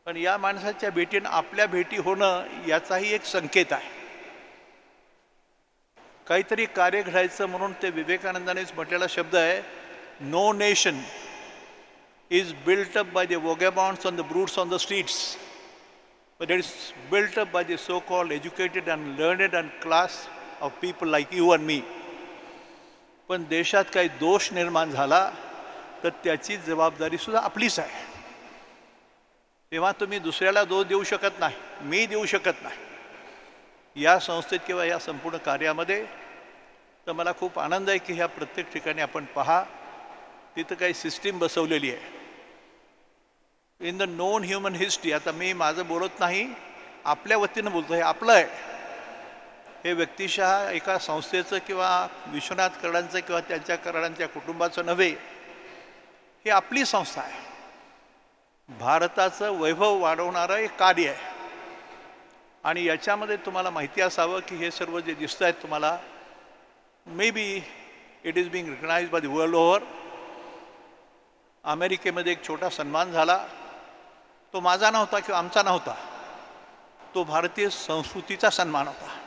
पण या माणसाच्या भेटीनं आपल्या भेटी होणं याचाही एक संकेत आहे। काहीतरी कार्य घडायचं म्हणून ते विवेकानंदानेच म्हटलेला शब्द आहे, no nation is built up by the vagabonds on the brutes on the streets, but it is built up by the so called educated and learned and class of people like you and me. पण देशात काही दोष निर्माण झाला तर त्याची जबाबदारी सुद्धा आपलीच आहे। तेव्हा तुम्ही दुसऱ्याला दोष देऊ शकत नाही, मी देऊ शकत नाही या संस्थेत किंवा या संपूर्ण कार्यामध्ये। तर मला खूप आनंद आहे की ह्या प्रत्येक ठिकाणी आपण पहा, तिथं काही सिस्टीम बसवलेली आहे इन द नोन ह्युमन हिस्ट्री। आता मी माझं बोलत नाही, आपल्या वतीनं बोलतो, हे आपलं आहे। हे व्यक्तिशः एका संस्थेचं किंवा विश्वनाथ कराडांचं किंवा त्यांच्या कराडांच्या कुटुंबाचं नव्हे, ही आपली संस्था आहे। भारताचं वैभव वाढवणारं एक कार्य आहे आणि याच्यामध्ये तुम्हाला माहिती असावं की हे सर्व जे दिसत आहेत तुम्हाला, maybe it is being recognised by the world over. अमेरिकेमध्ये एक छोटा सन्मान झाला, तो माझा नव्हता किंवा आमचा नव्हता, तो भारतीय संस्कृतीचा सन्मान होता।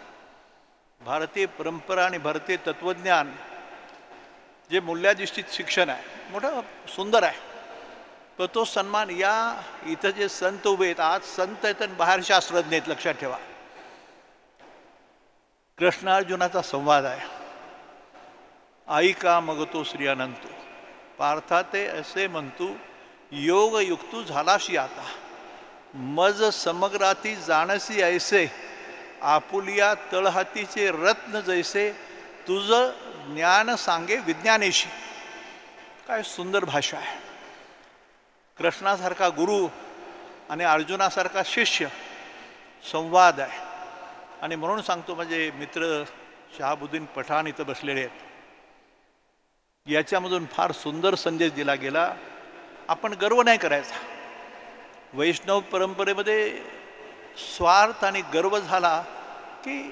भारतीय परंपरा आणि भारतीय तत्त्वज्ञान जे मूल्याधिष्ठित शिक्षण आहे, मोठं सुंदर आहे, तर तो सन्मान या इथं जे संत उभे आहेत, आज संत आहेत आणि बाहेर शास्त्रज्ञ आहेत, लक्षात ठेवा। कृष्णार्जुनाचा संवाद आहे, ऐका मग तो श्री अनंतो, पार्था ते असे म्हणतू, योग युक्तू झालाशी आता, मज समग्राती जाणसी ऐसे, आपुलिया तळहातीचे रत्न जैसे, तुझ ज्ञान सांगे विज्ञानेशी. काय सुंदर भाषा आहे. कृष्णासारखा गुरु आणि अर्जुनासारखा शिष्य संवाद आहे. आणि म्हणून सांगतो, माझे मित्र शहाबुद्दीन पठाण इथं बसलेले आहेत, याच्यामधून फार सुंदर संदेश दिला गेला. आपण गर्व नाही करायचा. वैष्णव परंपरेमध्ये स्वार्थ आणि गर्व झाला की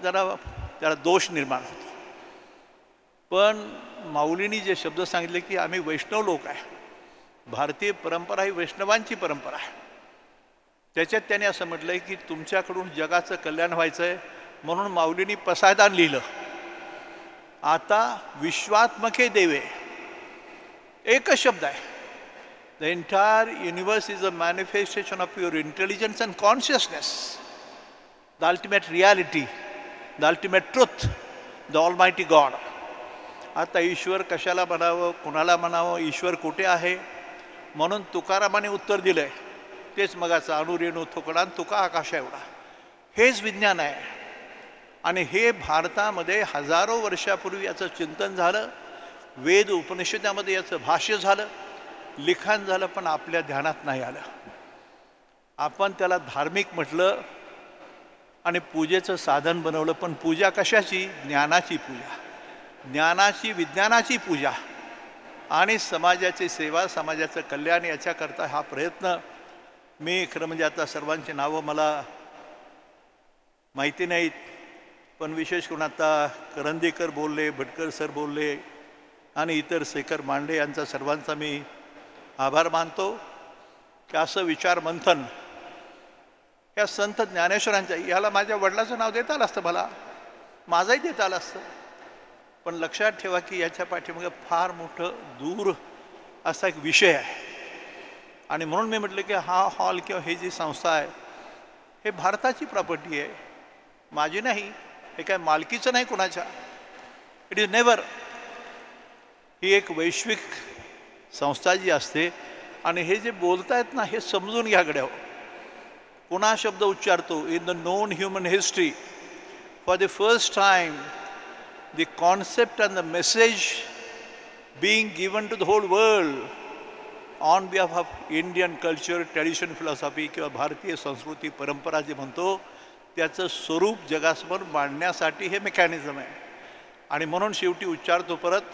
जरा त्याला दोष निर्माण होतो. पण माऊलींनी जे शब्द सांगितले की आम्ही वैष्णव लोक आहे, भारतीय परंपरा ही वैष्णवांची परंपरा आहे, त्याच्यात त्याने असं म्हटलं आहे की तुमच्याकडून जगाचं कल्याण व्हायचं आहे, म्हणून माऊलींनी पसायदान लिहिलं. आता विश्वात्मके देवे एकच शब्द आहे. The entire universe is a manifestation of your intelligence and consciousness, the ultimate reality, the ultimate truth, the ऑलमायटी God. आता ईश्वर कशाला म्हणावं, कुणाला म्हणावं, ईश्वर कुठे आहे? म्हणून तुकारामाने उत्तर दिलं आहे, तेच मगाचं अणुरेणू थोकडा तुका आकाशा एवढा. हेच विज्ञान आहे. आणि हे भारतामध्ये हजारो वर्षापूर्वी याचं चिंतन झालं, वेद उपनिषदामध्ये याचं भाष्य झालं, लिखाण झालं, पण आपल्या ध्यानात नाही आलं. आपण त्याला धार्मिक म्हटलं आणि पूजेचं साधन बनवलं. पण पूजा कशाची? ज्ञानाची पूजा, ज्ञानाची विज्ञानाची पूजा आणि समाजाची सेवा, समाजाचं कल्याण, याच्याकरता हा प्रयत्न. मी खरं म्हणजे आता सर्वांची नावं मला माहिती नाहीत, पण विशेष करून आता करंदीकर बोलले, भटकर सर बोलले आणि इतर शेखर मांडे यांचा सर्वांचा मी आभार मानतो की असं विचार मंथन या संत ज्ञानेश्वरांच्या, याला माझ्या वडिलाचं नाव देता आलं असतं, मला माझंही देता आलं असतं. पण लक्षात ठेवा की याच्या पाठीमागे फार मोठं दूर असा एक विषय आहे. आणि म्हणून मी म्हटलं की हा हॉल किंवा ही जी संस्था आहे हे भारताची प्रॉपर्टी आहे, माझी नाही. हे काय मालकीचं नाही कोणाच्या. It is never. ही एक वैश्विक संस्था जी असते. आणि हे जे बोलतायत ना, हे समजून घ्या गड्या. पुन्हा शब्द उच्चारतो. In the known human history for the first time the concept and the message being given to the whole world on behalf of Indian culture, tradition, philosophy किंवा भारतीय संस्कृती परंपरा जे म्हणतो त्याचं स्वरूप जगासमोर मांडण्यासाठी हे मेकॅनिझम आहे. आणि म्हणून शेवटी उच्चारतो परत,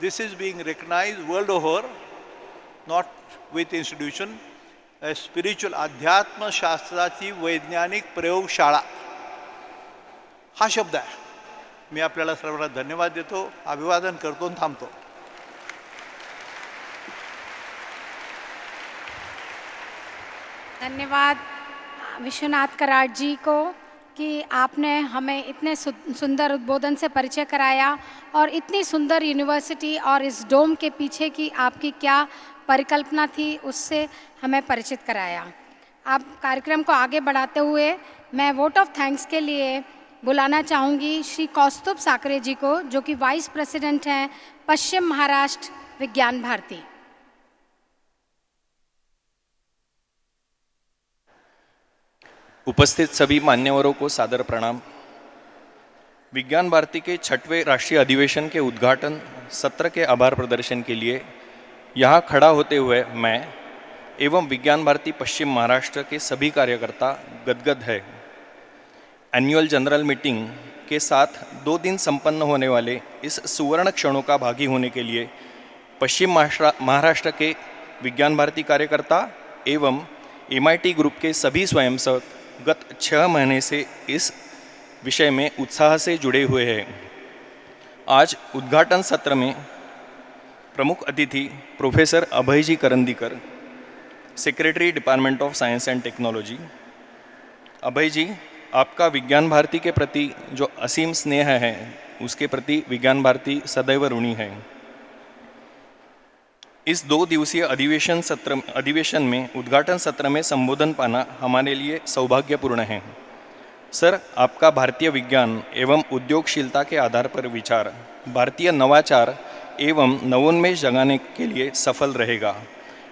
this is being recognise world over, not with institution, spiritual, अध्यात्मशास्त्राची वैज्ञानिक प्रयोगशाळा, हा शब्द आहे. मी आपल्याला सर्वांना धन्यवाद देतो, अभिवादन करतो आणि थांबतो. धन्यवाद विश्वनाथ कराड जी को कि आपने हमें इतने सुंदर उद्बोधन से परिचय कराया और इतनी सुंदर यूनिवर्सिटी और इस डोम के पीछे की आपकी क्या परिकल्पना थी उससे हमें परिचित कराया. अब कार्यक्रम को आगे बढ़ाते हुए मैं वोट ऑफ थैंक्स के लिए बुलाना चाहूँगी श्री कौस्तुभ साकरे जी को, जो कि वाइस प्रेसिडेंट हैं पश्चिम महाराष्ट्र विज्ञान भारती. उपस्थित सभी मान्यवरों को सादर प्रणाम. विज्ञान भारती के 6वें राष्ट्रीय अधिवेशन के उद्घाटन सत्र के आभार प्रदर्शन के लिए यहाँ खड़ा होते हुए मैं एवं विज्ञान भारती पश्चिम महाराष्ट्र के सभी कार्यकर्ता गदगद है. एनुअल जनरल मीटिंग के साथ 2 दिन संपन्न होने वाले इस सुवर्ण क्षणों का भागी होने के लिए पश्चिम महाराष्ट्र के विज्ञान भारती कार्यकर्ता एवं MIT ग्रुप के सभी स्वयंसेवक गत 6 महीने से इस विषय में उत्साह से जुड़े हुए हैं. आज उद्घाटन सत्र में प्रमुख अतिथि professor Abhayji Karandikar, secretary department of science and technology. अभय जी, आपका विज्ञान भारती के प्रति जो असीम स्नेह है उसके प्रति विज्ञान भारती सदैव ऋणी है. इस 2 दिवसीय अधिवेशन में उद्घाटन सत्र में संबोधन पाना हमारे लिए सौभाग्यपूर्ण है. सर, आपका भारतीय विज्ञान एवं उद्योगशीलता के आधार पर विचार भारतीय नवाचार एवं नवोन्मेष जगाने के लिए सफल रहेगा.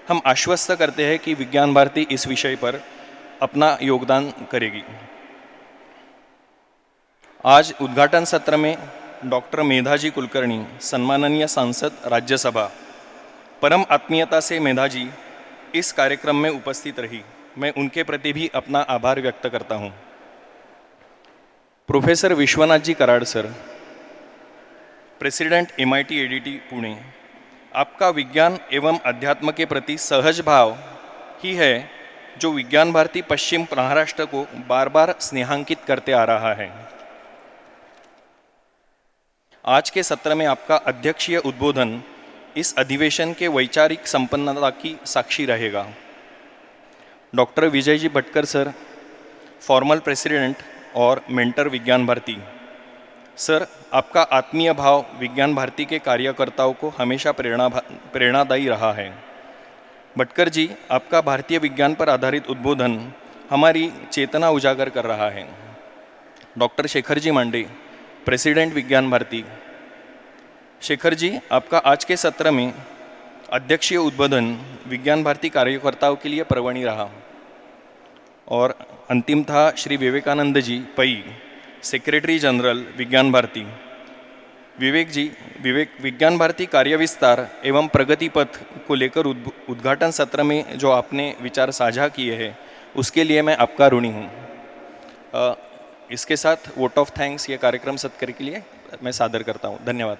हम आश्वस्त करते हैं कि विज्ञान भारती इस विषय पर अपना योगदान करेगी. आज उद्घाटन सत्र में डॉक्टर मेधाजी कुलकर्णी, सम्माननीय सांसद राज्यसभा, परम आत्मीयता से मेधाजी इस कार्यक्रम में उपस्थित रही। मैं उनके प्रति भी अपना आभार व्यक्त करता हूँ। Professor Vishwanath ji Karad sir, president MIT ADT Pune, आपका विज्ञान एवं अध्यात्म के प्रति सहज भाव ही है जो विज्ञान भारती पश्चिम महाराष्ट्र को बार बार स्नेहांकित करते आ रहा है। आज के सत्र में आपका अध्यक्षीय उद्बोधन इस अधिवेशन के वैचारिक संपन्नता की साक्षी रहेगा। Doctor Vijay ji Bhatkar sir, formal president और मेंटर विज्ञान भारती सर, आपका आत्मीय भाव विज्ञान भारती के कार्यकर्ताओं को हमेशा प्रेरणादायी रहा है। भटकर जी, आपका भारतीय विज्ञान पर आधारित उद्बोधन हमारी चेतना उजागर कर रहा है। डॉक्टर शेखर जी मांडे, प्रेसिडेंट विज्ञान भारती। शेखर जी, आपका आज के सत्र में अध्यक्षीय उद्बोधन विज्ञान भारती कार्यकर्ताओं के लिए प्रवणी रहा। और अंतिम था श्री विवेकानंद जी पई, सेक्रेटरी जनरल विज्ञान भारती। विज्ञान भारती कार्य विस्तार एवं प्रगति पथ को लेकर उद्घाटन सत्र में जो आपने विचार साझा किए हैं उसके लिए मैं आपका ऋणी हूँ। इसके साथ वोट ऑफ थैंक्स ये कार्यक्रम सत्कार के लिए मैं सादर करता हूँ। धन्यवाद।